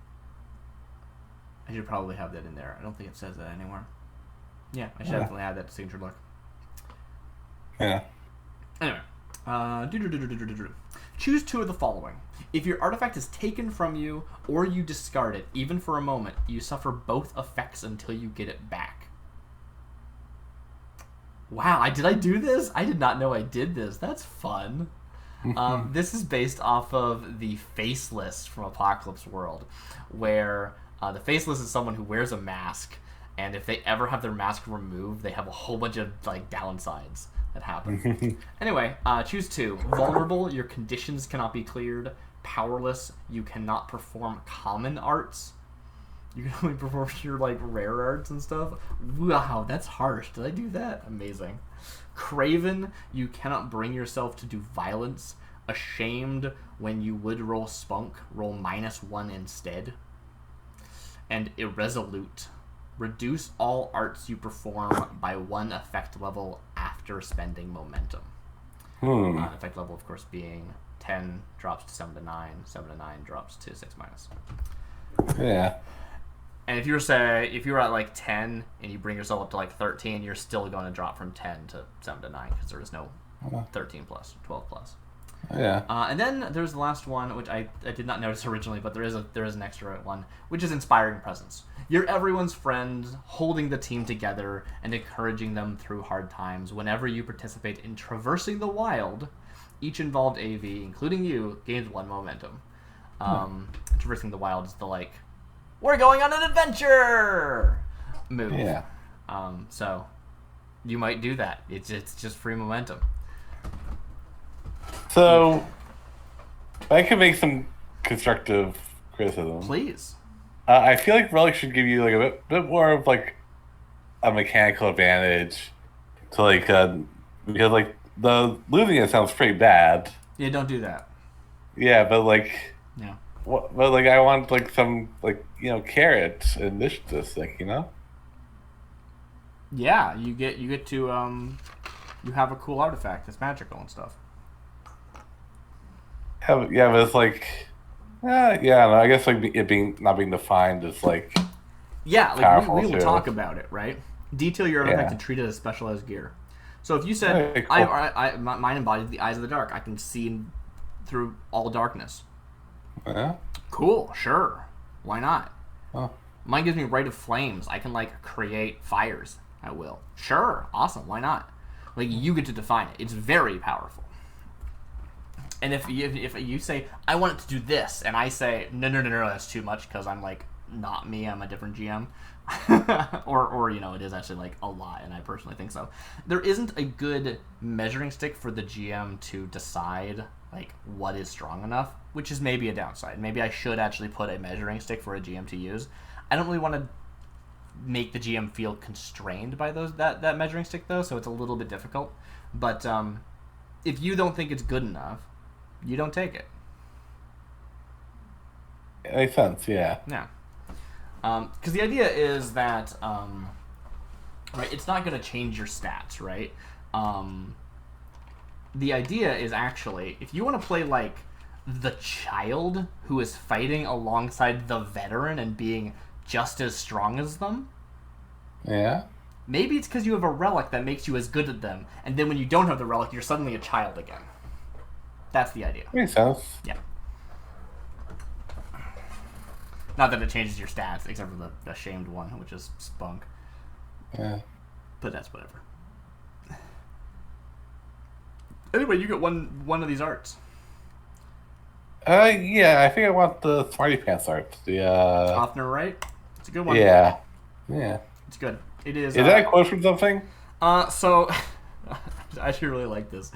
A: have that in there. I don't think it says that anywhere. Yeah, I should definitely add that signature look.
B: Yeah.
A: Anyway, choose 2 of the following. If your artifact is taken from you or you discard it, even for a moment, you suffer both effects until you get it back. Wow, did I do this? I did not know I did this. That's fun. This is based off of the Faceless from Apocalypse World, where the Faceless is someone who wears a mask, and if they ever have their mask removed, they have a whole bunch of downsides. It happened. Anyway, choose 2. Vulnerable, your conditions cannot be cleared. Powerless, you cannot perform common arts. You can only perform your, like, rare arts and stuff. Wow, that's harsh. Did I do that? Amazing. Craven, you cannot bring yourself to do violence. Ashamed, when you would roll spunk, roll -1 instead. And irresolute, reduce all arts you perform by 1 effect level after spending momentum. Effect level, of course, being 10 drops to 7 to 9, 7 to 9 drops to 6-.
B: Yeah.
A: And if you were at like 10 and you bring yourself up to like 13, you're still going to drop from 10 to 7 to 9 because there is no 13 plus, 12 plus.
B: Yeah.
A: And then there's the last one, which I did not notice originally, but there is an extra one, which is inspiring presence. You're everyone's friend, holding the team together and encouraging them through hard times. Whenever you participate in traversing the wild, each involved AV, including you, gains 1 momentum. Traversing the wild is the like, we're going on an adventure move.
B: Yeah.
A: So you might do that. It's just free momentum.
B: So I can make some constructive criticism.
A: Please.
B: I feel like Relic should give you like a bit more of like a mechanical advantage to like because like the losing it sounds pretty bad.
A: Yeah, don't do that.
B: Yeah, but like
A: Yeah.
B: but like I want like some like carrots in this like
A: Yeah, you get to you have a cool artifact that's magical and stuff.
B: Yeah, but it's like no, I guess like it not being defined is like
A: like we will
B: too.
A: talk about it, right? Detail your artifact and treat it as specialized gear. So if you said
B: Okay, cool.
A: mine embodies the eyes of the dark, I can see through all darkness.
B: Yeah.
A: Cool, sure. Why not?
B: Oh.
A: Mine gives me Rite of Flames. I can like create fires at will. Sure, awesome. Why not? Like you get to define it. It's very powerful. And if you say I want it to do this, and I say no, that's too much because I'm like not me. I'm a different GM, or it is actually like a lot, and I personally think so. There isn't a good measuring stick for the GM to decide like what is strong enough, which is maybe a downside. Maybe I should actually put a measuring stick for a GM to use. I don't really want to make the GM feel constrained by that measuring stick though, so it's a little bit difficult. But if you don't think it's good enough, you don't take it.
B: It makes sense, yeah.
A: Yeah. Because the idea is that, right, it's not going to change your stats, right? The idea is actually, if you want to play, like, the child who is fighting alongside the veteran and being just as strong as them,
B: yeah,
A: maybe it's because you have a relic that makes you as good as them, and then when you don't have the relic, you're suddenly a child again. That's the idea.
B: Makes sense.
A: Yeah. Not that it changes your stats, except for the shamed one, which is spunk.
B: Yeah.
A: But that's whatever. Anyway, you get one of these arts.
B: Yeah, I think I want the Smarty Pants art. The
A: Offner, right? It's a good one.
B: Yeah. Yeah.
A: It's good. It is.
B: Is that a quote from something?
A: So I actually really like this.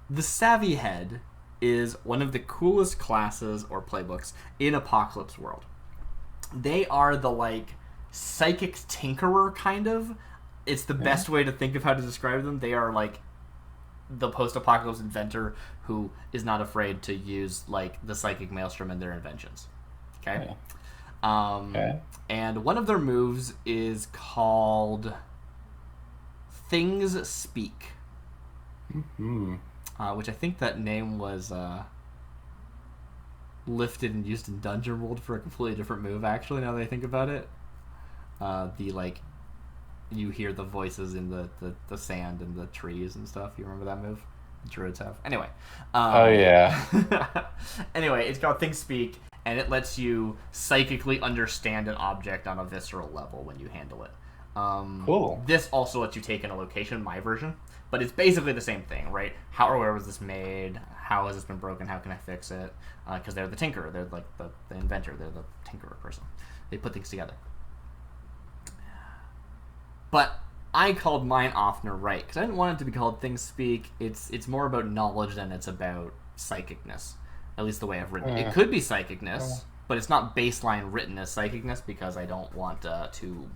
A: The Savvy Head is one of the coolest classes or playbooks in Apocalypse World. They are the like psychic tinkerer kind of. It's the best way to think of how to describe them. They are like the post-apocalypse inventor who is not afraid to use like the psychic maelstrom in their inventions. Okay.
B: Okay.
A: And one of their moves is called Things Speak.
B: Mm-hmm.
A: Which I think that name was lifted and used in Dungeon World for a completely different move, actually, now that I think about it. The, like, you hear the voices in the sand and the trees and stuff. You remember that move? The druids have. Anyway.
B: Oh, yeah.
A: Anyway, it's called Things Speak, and it lets you psychically understand an object on a visceral level when you handle it.
B: Cool.
A: This also lets you take in a location, my version, but it's basically the same thing, right? How or where was this made? How has this been broken? How can I fix it? Because they're the tinkerer. They're like the inventor. They're the tinkerer person. They put things together. But I called mine Offner right because I didn't want it to be called Things Speak. It's more about knowledge than it's about psychicness. At least the way I've written it. It could be psychicness, but it's not baseline written as psychicness because I don't want to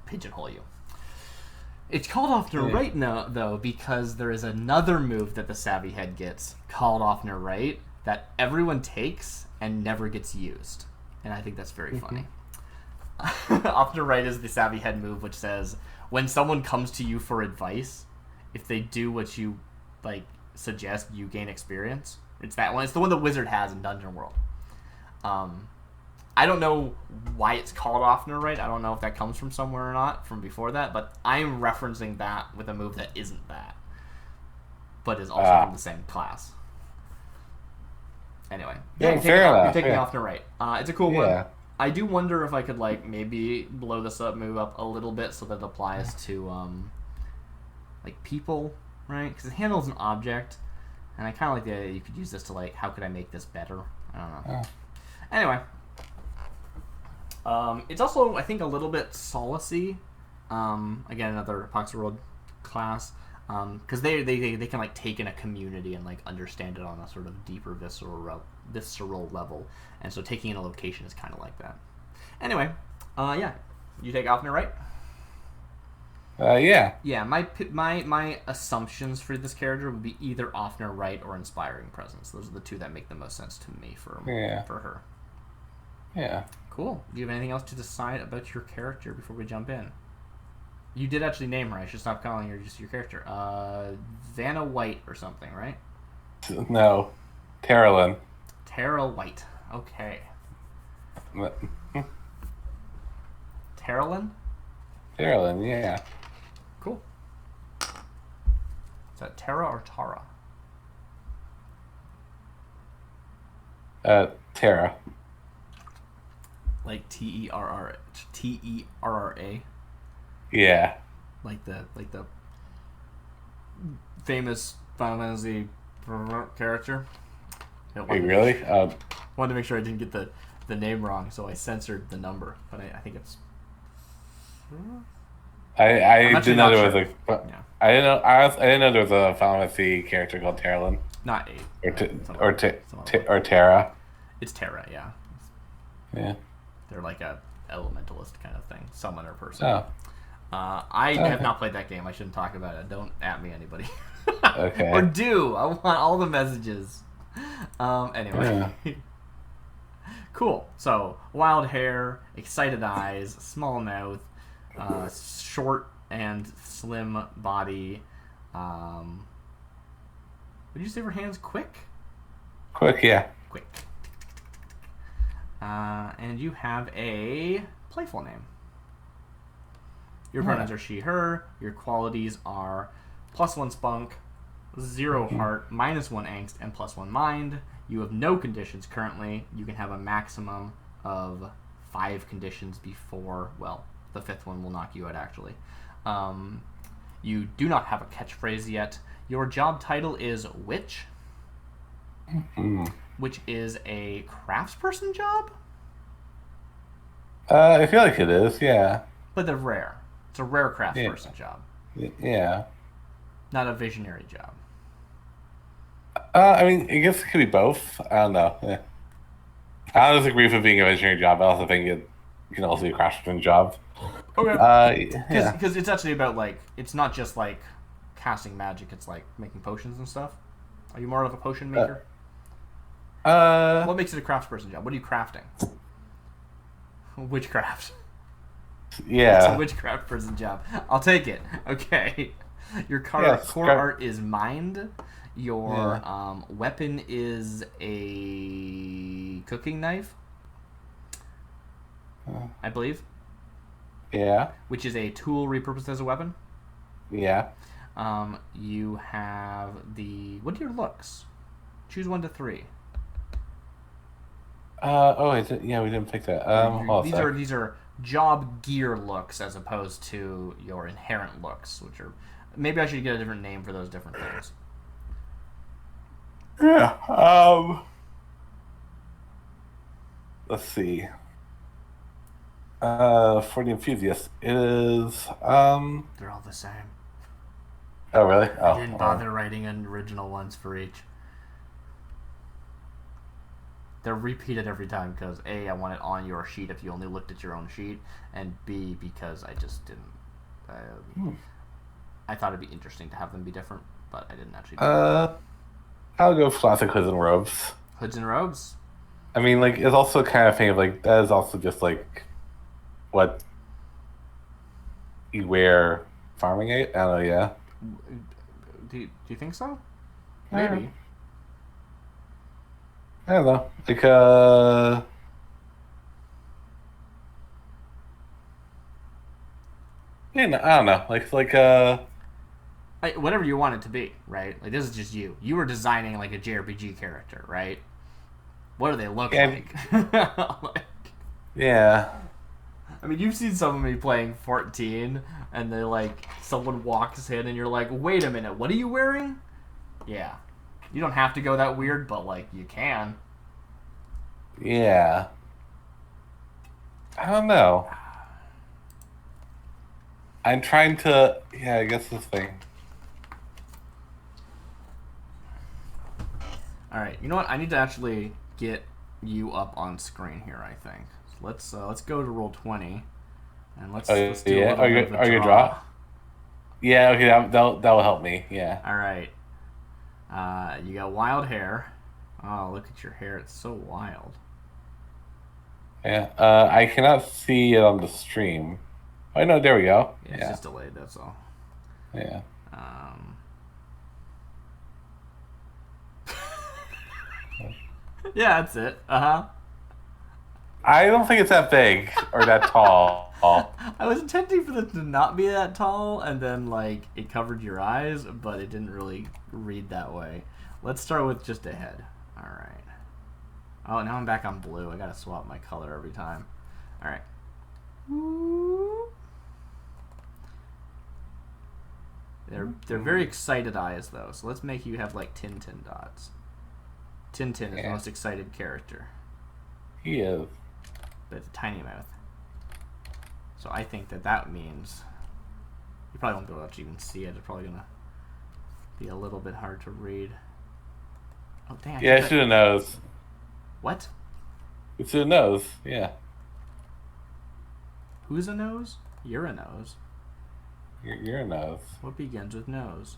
A: pigeonhole you. It's called Offner right now, though, because there is another move that the Savvy Head gets called Offner right that everyone takes and never gets used. And I think that's very funny. Offner right is the Savvy Head move, which says, when someone comes to you for advice, if they do what you suggest, you gain experience. It's that one. It's the one the wizard has in Dungeon World. I don't know why it's called Offner right. I don't know if that comes from somewhere or not from before that, but I'm referencing that with a move that isn't that, but is also from the same class. Anyway,
B: fair enough.
A: You're taking Offner right. It's a cool one. I do wonder if I could maybe blow this move up a little bit so that it applies to people, right? Because it handles an object. And I kind of like the idea you could use this to, how could I make this better? I don't know. Anyway. It's also, I think, a little bit solace-y. Again, another Epoxy World class. Because they can, take in a community and, understand it on a sort of deeper, visceral level. And so taking in a location is kind of like that. Anyway, yeah. You take Offner, right?
B: Yeah.
A: Yeah, my assumptions for this character would be either Offner right or Inspiring Presence. Those are the two that make the most sense to me for her.
B: Yeah.
A: Cool. Do you have anything else to decide about your character before we jump in? You did actually name her. I should stop calling her just your character. Vanna White or something, right?
B: No. Terralyn.
A: Tara White. Okay. Terralyn?
B: Terralyn, yeah.
A: Cool. Is that Tara or Tara?
B: Terra.
A: Like Terra.
B: Yeah.
A: Like the famous Final Fantasy character.
B: Wait, really?
A: Wanted to make sure I didn't get the name wrong, so I censored the number. But I think it's.
B: I didn't know there was
A: yeah.
B: I didn't know there was a Final Fantasy character called Terralyn.
A: Not 8.
B: Or Terra.
A: It's Terra, yeah.
B: Yeah.
A: They're like a elementalist kind of thing, summoner person.
B: Oh.
A: I have not played that game. I shouldn't talk about it. Don't at me, anybody.
B: Okay.
A: Or do. I want all the messages. Anyway.
B: Yeah.
A: Cool. So, wild hair, excited eyes, small mouth, short and slim body. What did you say for hands? Quick?
B: Quick, yeah.
A: Quick. And you have a playful name. Your pronouns are she, her. Your qualities are +1 spunk, 0 heart, -1 angst, and +1 mind. You have no conditions currently. You can have a maximum of 5 conditions before, well, the 5th one will knock you out, actually. You do not have a catchphrase yet. Your job title is Witch, which is a craftsperson job?
B: I feel like it is, yeah.
A: But they're rare. It's a rare craftsperson job.
B: Yeah.
A: Not a visionary job.
B: I mean, I guess it could be both. I don't know. Yeah. I don't disagree with it being a visionary job. I also think it can also be a craftsperson job.
A: Okay.
B: Yeah.
A: Because it's actually about, it's not just, casting magic. It's, making potions and stuff. Are you more of a potion maker? What makes it a craftsperson job? What are you crafting? Witchcraft.
B: Yeah.
A: It's a witchcraft person job. I'll take it. Okay. Your core art is mind. Your weapon is a cooking knife, I believe.
B: Yeah.
A: Which is a tool repurposed as a weapon.
B: Yeah.
A: You have what are your looks? Choose 1 to 3.
B: We didn't pick that.
A: These are job gear looks as opposed to your inherent looks, which are maybe I should get a different name for those different things.
B: Yeah. Let's see. For the enthusiast, it is
A: They're all the same.
B: Oh really?
A: I
B: Oh,
A: didn't bother writing an original ones for each. They're repeated every time because A, I want it on your sheet if you only looked at your own sheet, and B, because I just didn't.
B: hmm.
A: I thought it'd be interesting to have them be different, but I didn't actually do it.
B: uh, I'll go classic hoods and robes.
A: Hoods and robes.
B: I mean, like, it's also kind of thing of like that is also just like what you wear farming it. I don't know. Yeah.
A: Do you think so?
B: Uh,
A: Maybe.
B: I don't know. Like, I don't know.
A: Whatever you want it to be, right? Like, this is just you. You were designing like a JRPG character, right? What do they look
B: yeah,
A: like?
B: yeah,
A: I mean, you've seen some of me playing 14, and they like someone walks in, and you're like, "Wait a minute, what are you wearing?" Yeah, you don't have to go that weird, but like you can.
B: yeah. I don't know. I'm trying to. Yeah, I guess this thing.
A: All right, you know what? I need to actually get you up on screen here. I think let's go to roll 20, and
B: Oh
A: let's do a
B: yeah.
A: little bit of a
B: Are you
A: draw.
B: draw? Yeah. Okay. That will help me. Yeah.
A: All right, you got wild hair. Oh, look at your hair; it's so wild.
B: Yeah. I cannot see it on the stream. Oh no, there we go.
A: Yeah, it's
B: Yeah.
A: just delayed. That's all.
B: Yeah.
A: Um, yeah, that's it. Uh huh.
B: I don't think it's that big or that tall.
A: I was intending for it to not be that tall, and then like it covered your eyes, but it didn't really read that way. Let's start with just a head. All right. Oh, now I'm back on blue. I gotta swap my color every time. All right. They're very excited eyes though, so let's make you have like Tintin dots. Tintin is the
B: Yeah.
A: most excited character,
B: He is.
A: but it's a tiny mouth. So I think that means you probably won't be able to even see it. It's probably gonna be a little bit hard to read. Oh dang!
B: Yeah, it's through the nose.
A: What?
B: It's through the nose. Yeah.
A: Who's a nose? You're a nose.
B: You're a nose.
A: What begins with nose?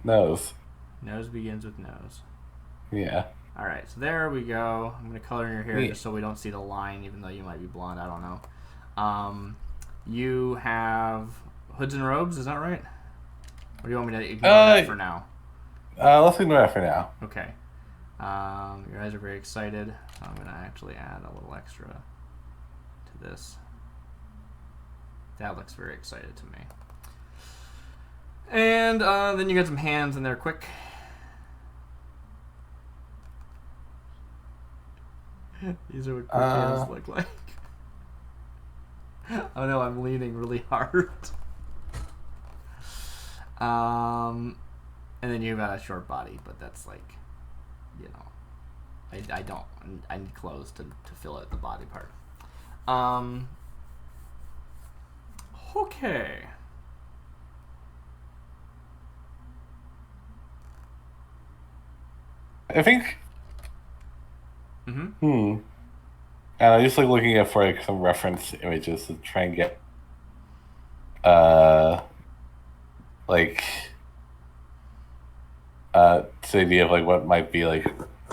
B: Nose.
A: Nose begins with nose.
B: Yeah.
A: All right, so there we go. I'm gonna color in your hair
B: Yeah.
A: just so we don't see the line, even though you might be blonde. I don't know. You have hoods and robes. Is that right? Or do you want me to ignore that for now?
B: Let's ignore that for now.
A: Okay. Your eyes are very excited. So I'm gonna actually add a little extra to this. That looks very excited to me. And then you got some hands, and they're quick. These are what quick hands look like. Oh no, I'm leaning really hard. And then you've got a short body, but that's like, you know, I don't. I need clothes to fill out the body part. Okay.
B: I think.
A: Mm-hmm.
B: And I just like looking at for like some reference images to try and get uh like the idea of like what might be like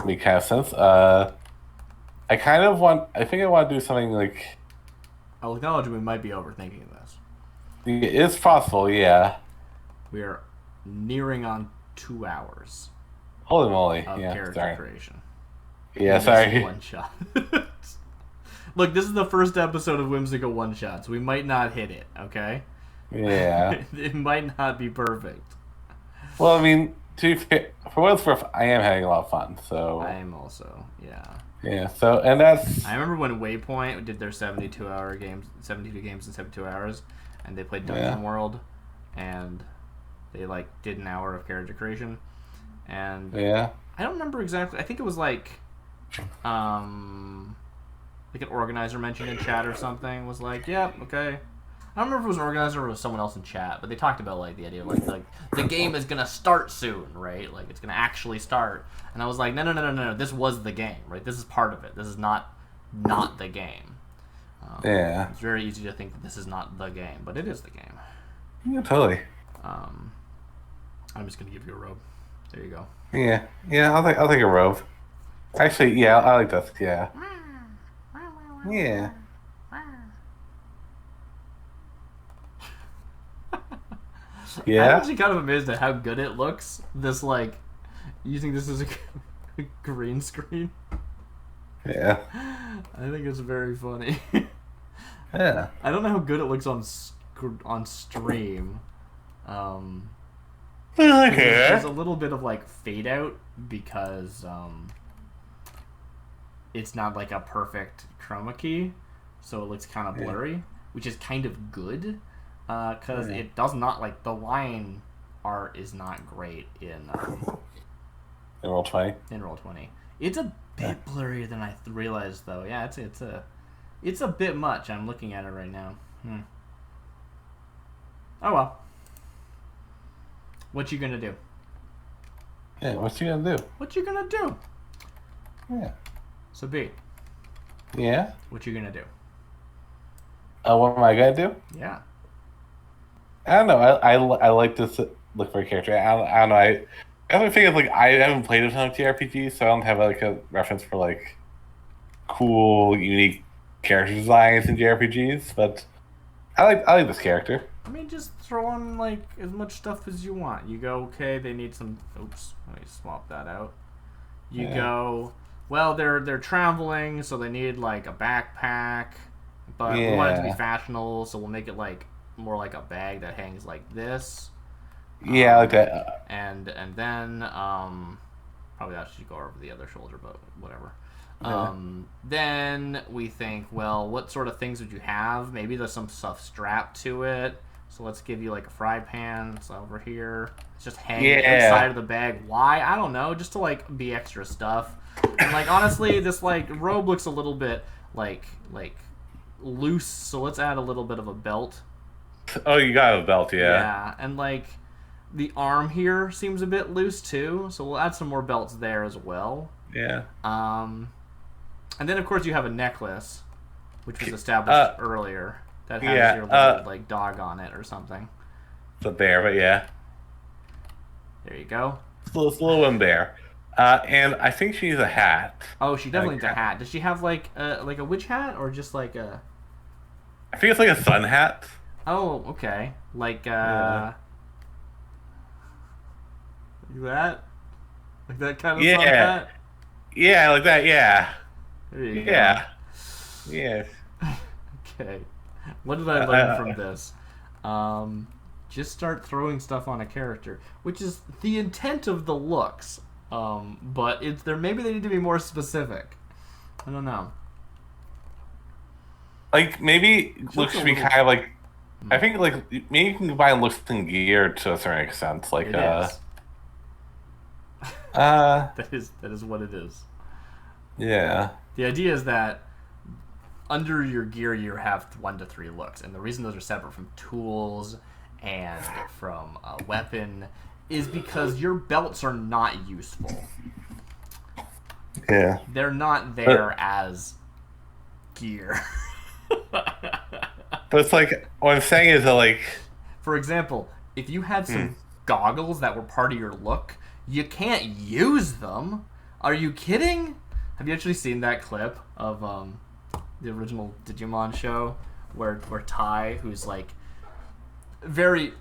B: make kind of sense. I think I want to do something like
A: I'll acknowledge we might be overthinking this.
B: it's possible, yeah.
A: We are nearing on 2 hours
B: Holy moly.
A: of
B: Yeah,
A: character
B: sorry.
A: creation.
B: Yeah,
A: Whimsical
B: sorry.
A: One shot. Look, this is the first episode of Whimsical One Shots. We might not hit it, okay?
B: Yeah.
A: It might not be perfect.
B: Well, I mean, for what it's worth, I am having a lot of fun. So
A: I am also, yeah.
B: yeah. So and that's
A: I remember when Waypoint did their 72-hour games, 72 games in 72 hours, and they played Dungeon World, and they like did an hour of character creation, and
B: yeah.
A: I don't remember exactly. I think it was like, like an organizer mentioned in chat or something, was like, "Yep, okay." I don't remember if it was an organizer or it was someone else in chat, but they talked about like the idea of like the game is gonna start soon, right? Like it's gonna actually start. And I was like, no. This was the game, right? This is part of it. This is not the game.
B: Yeah.
A: It's very easy to think that this is not the game, but it is the game.
B: Yeah, totally.
A: I'm just gonna give you a robe. There you go.
B: Yeah. I'll take a robe. Actually, yeah, I like this. Yeah. Yeah.
A: I'm actually kind of amazed at how good it looks. This like using this as a green screen.
B: Yeah.
A: I think it's very funny.
B: Yeah.
A: I don't know how good it looks on stream. There's a little bit of like fade out because it's not like a perfect chroma key, so it looks kind of blurry, which is kind of good because it does not like the line art is not great in
B: Roll20.
A: In Roll20, it's a bit blurrier than I realized though. Yeah, it's a bit much. I'm looking at it right now. Oh well. What you gonna do?
B: Yeah, what you gonna do?
A: What you gonna do?
B: Yeah.
A: So B.
B: Yeah?
A: What you gonna do?
B: What am I gonna do?
A: Yeah.
B: I don't know. I like this look for a character. I don't know. I have a feeling like I haven't played a ton of TRPGs, so I don't have like a reference for like cool, unique character designs in JRPGs. But I like this character.
A: I mean, just throw on like as much stuff as you want. You go, okay, they need some. Oops, let me swap that out. You go, well, they're traveling, so they need like a backpack, but we want it to be fashionable, so we'll make it like more like a bag that hangs like this.
B: Yeah, I like that.
A: And then probably I should go over the other shoulder, but whatever. Then we think, well, what sort of things would you have? Maybe there's some stuff strapped to it. So let's give you like a fry pan. It's over here. It's just hanging inside of the bag. Why? I don't know. Just to like be extra stuff. And like honestly, this like robe looks a little bit like loose. So let's add a little bit of a belt.
B: Oh, you got a belt, yeah.
A: Yeah, and like the arm here seems a bit loose too. So we'll add some more belts there as well.
B: Yeah.
A: And then of course you have a necklace, which was established earlier. That has your little like dog on it or something.
B: It's a bear, but yeah.
A: There you go.
B: It's a little one bear. And I think she needs a hat.
A: Oh, she definitely needs a hat. Does she have like a witch hat or just like a?
B: I think it's like a sun hat.
A: Oh, okay. Like that? Like that kind of sun hat?
B: Yeah, like that. Yeah.
A: There you go.
B: Yeah.
A: Okay. What did I learn from this? Just start throwing stuff on a character, which is the intent of the looks. But maybe they need to be more specific. I don't know.
B: Like maybe looks should be kind of like. I think like maybe you can combine looks and gear to a certain extent. Like
A: that is what it is.
B: Yeah.
A: The idea is that under your gear you have 1 to 3 looks, and the reason those are separate from tools and from a weapon is because your belts are not useful.
B: Yeah.
A: They're not there as gear.
B: But it's like what I'm saying is that like,
A: for example, if you had some goggles that were part of your look, you can't use them. Are you kidding? Have you actually seen that clip of the original Digimon show where Tai, who's like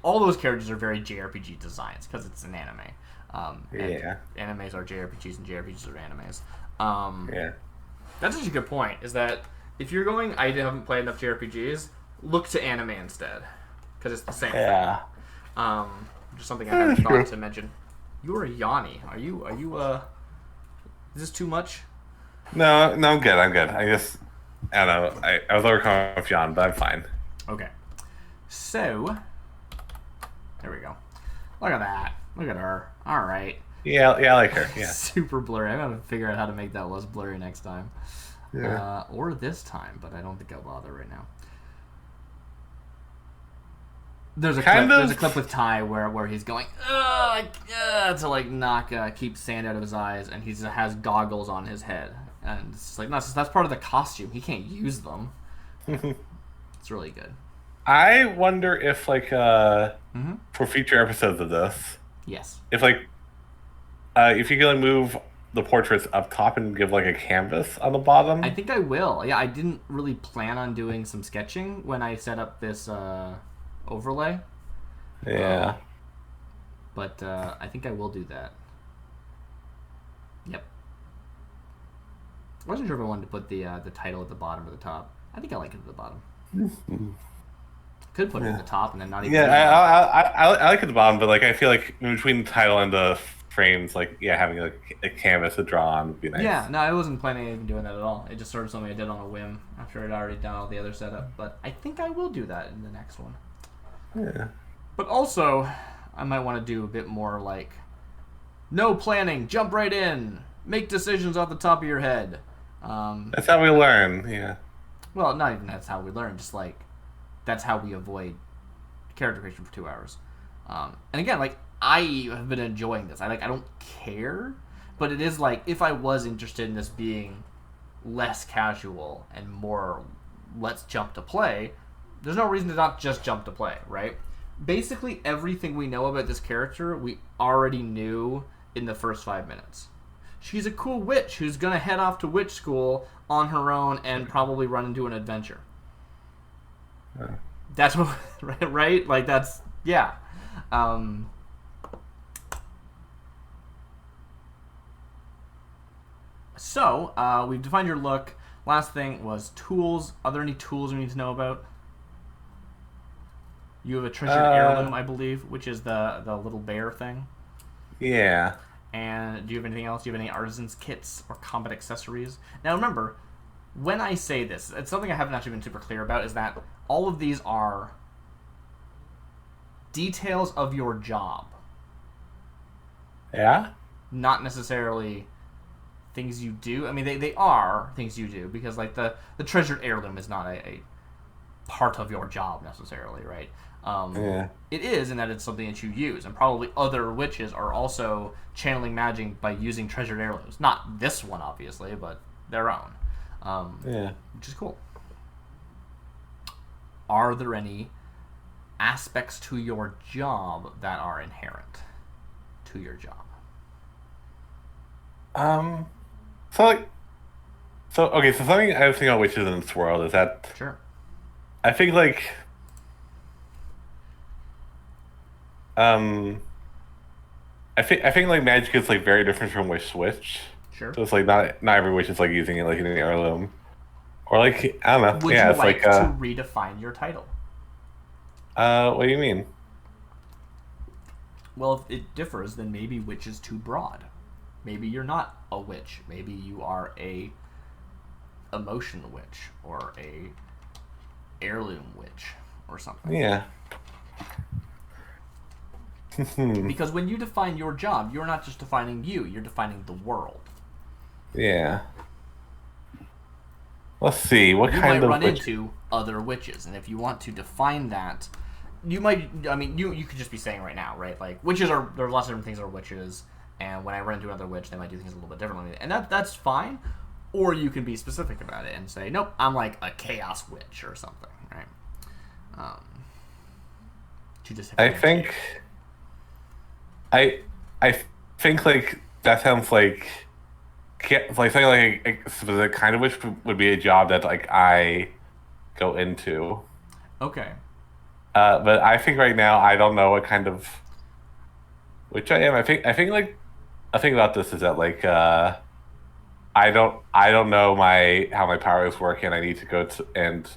A: all those characters are very JRPG designs because it's an anime. And animes are JRPGs and JRPGs are animes. That's actually a good point. Is that if you're going, I haven't played enough JRPGs, look to anime instead because it's the same thing. Just something I hadn't thought to mention. You are a Yanni. Are you? Is this too much?
B: No, I'm good. I guess I don't know. I was overcome with Jan, but I'm fine.
A: Okay. So there we go. Look at that. Look at her. All right.
B: Yeah, I like her. Yeah.
A: Super blurry. I'm gonna figure out how to make that less blurry next time.
B: Yeah.
A: Or this time, but I don't think I'll bother right now. There's a
B: Kind
A: clip. There's a
B: of.
A: clip with Ty where he's going to like knock keep sand out of his eyes, and he has goggles on his head, and it's just like no, that's part of the costume. He can't use them. It's really good.
B: I wonder if like
A: Mm-hmm.
B: for future episodes of this,
A: Yes.
B: if like if you can like move the portraits up top and give like a canvas on the
A: I
B: bottom.
A: think I will. Yeah, I didn't really plan on doing some sketching when I set up this overlay, um,
B: Yeah.
A: but I think I will do that. Yep. I wasn't sure if I wanted to put the title at the bottom or the top. I think I like it at the bottom. Could put it at
B: Yeah.
A: the top and then not even
B: Yeah,
A: leave it up.
B: I like it at the bottom, but like I feel like in between the title and the frames, like yeah, having like a canvas to draw on would be nice.
A: Yeah, no, I wasn't planning on even doing that at all. It just sort of something I did on a whim after I'd already done all the other setup. But I think I will do that in the next one.
B: Yeah.
A: But also, I might want to do a bit more like no planning, jump right in, make decisions off the top of your head.
B: That's how we learn. Yeah.
A: Well, not even that's how we learn, just like that's how we avoid character creation for 2 hours. And again, like I have been enjoying this. I don't care, but it is like if I was interested in this being less casual and more let's jump to play, there's no reason to not just jump to play, right? Basically everything we know about this character we already knew in the first 5 minutes. She's a cool witch who's gonna head off to witch school on her own and probably run into an adventure. That's what, right? Like that's yeah. Um, so we've defined your look. Last thing was tools. Are there any tools we need to know about? You have a treasured heirloom, I believe, which is the little bear thing.
B: Yeah.
A: And do you have anything else? Do you have any artisan's kits or combat accessories? Now remember, when I say this, it's something I haven't actually been super clear about, is that all of these are details of your job.
B: Yeah.
A: Not necessarily things you do. I mean, they are things you do, because like the treasured heirloom is not a part of your job necessarily, right?
B: Yeah.
A: It is in that it's something that you use, and probably other witches are also channeling magic by using treasured heirlooms. Not this one, obviously, but their own.
B: Yeah.
A: Which is cool. Are there any aspects to your job that are inherent to your job?
B: So like, so okay. So something I was thinking about witches in this world is that
A: Sure.
B: I think like, um, I think like magic is like very different from witch to witch.
A: Sure.
B: So it's like not every witch is like using it like in an heirloom, or like I don't know.
A: Would
B: Yeah,
A: you
B: it's
A: like
B: like
A: to redefine your title?
B: what do you mean?
A: Well, if it differs, then maybe witch is too broad. Maybe you're not a witch. Maybe you are a emotion witch or a heirloom witch or something.
B: Yeah.
A: Because when you define your job, you're not just defining you, you're defining the world.
B: Yeah. Let's see. What
A: You
B: kind
A: might
B: of
A: run
B: witch?
A: into other witches, and if you want to define that, you might. I mean, you could just be saying right now, right? Like witches are there are lots of different things that are witches, and when I run into another witch, they might do things a little bit differently, and that's fine. Or you can be specific about it and say, nope, I'm like a chaos witch or something, right? Um, to just
B: I think. I think like that sounds like something like a specific kind of witch would be a job that like I go into.
A: Okay.
B: But I think right now I don't know what kind of witch I am. I think like a thing about this is that like I don't know how my powers work, and I need to go to and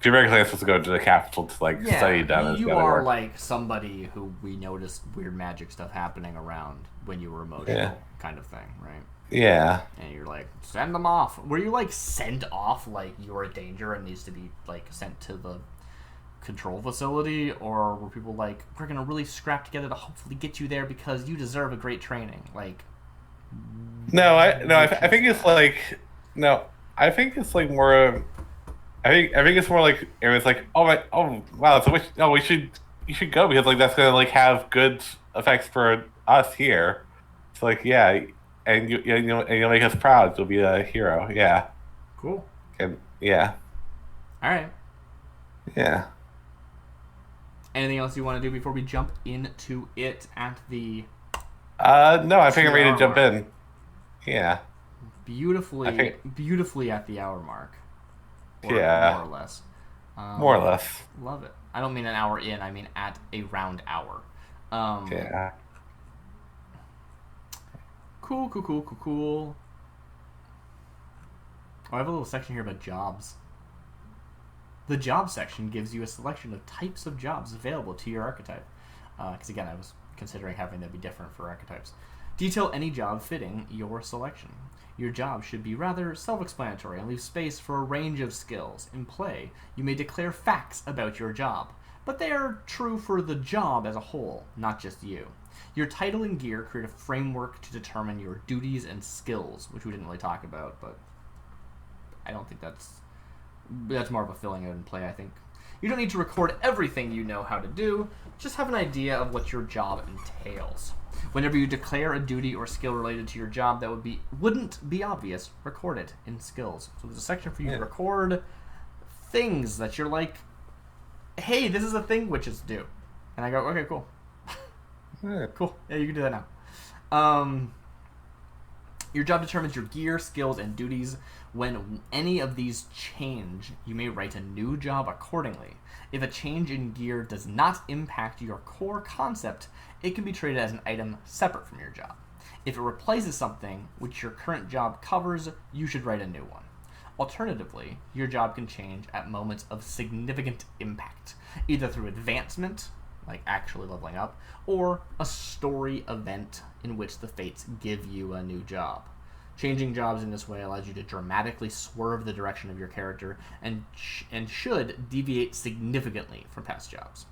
B: theoretically I'm supposed to go to the capital to like study them.
A: You are like somebody who we noticed weird magic stuff happening around when you were emotional, kind of thing, right?
B: Yeah.
A: And you're like, send them off. Were you like sent off like you're a danger and needs to be like sent to the control facility, or were people like, we're gonna really scrap together to hopefully get you there because you deserve a great training? Like,
B: No, I think it's like no. I think it's like more. I think it's more like it was like, oh my, oh wow, so we should you should go because like that's gonna like have good effects for us here. It's like yeah, and and you'll make us proud. You'll be a hero. Yeah,
A: Cool.
B: and yeah,
A: All right.
B: yeah.
A: Anything else you want to do before we jump into it at the
B: No, I think I'm ready to
A: 2 hour
B: jump
A: mark?
B: in. Yeah, I think
A: Beautifully at the hour mark, or more
B: yeah,
A: or less.
B: more or less.
A: Love it. I don't mean an hour in. I mean at a round hour. Um,
B: Yeah.
A: cool, cool, cool, cool, cool. Oh, I have a little section here about jobs. The job section gives you a selection of types of jobs available to your archetype. Because again, I was considering having them be different for archetypes. Detail any job fitting your selection. Your job should be rather self-explanatory and leave space for a range of skills. In play, you may declare facts about your job, but they are true for the job as a whole, not just you. Your title and gear create a framework to determine your duties and skills, which we didn't really talk about, but I don't think that's more of a filling out in play, I think. You don't need to record everything you know how to do, just have an idea of what your job entails. Whenever you declare a duty or skill related to your job that wouldn't be obvious, record it in skills. So there's a section for you to record things that you're like, hey, this is a thing witches do. And I go, okay, cool.
B: Yeah.
A: Cool. Yeah, you can do that now. Your job determines your gear, skills, and duties. When any of these change, you may write a new job accordingly. If a change in gear does not impact your core concept, it can be treated as an item separate from your job. If it replaces something which your current job covers, you should write a new one. Alternatively, your job can change at moments of significant impact, either through advancement, like actually leveling up, or a story event in which the fates give you a new job. Changing jobs in this way allows you to dramatically swerve the direction of your character and should deviate significantly from past jobs.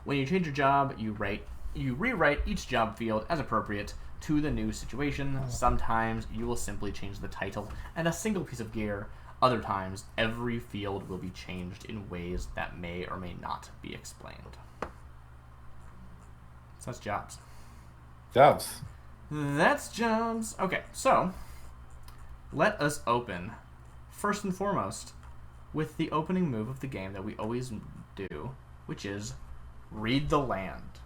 A: When you change your job, you rewrite each job field as appropriate to the new situation. Sometimes you will simply change the title and a single piece of gear. Other times, every field will be changed in ways that may or may not be explained. So that's jobs.
B: Jobs.
A: That's jobs. Okay, so let us open, first and foremost, with the opening move of the game that we always do, which is read the land.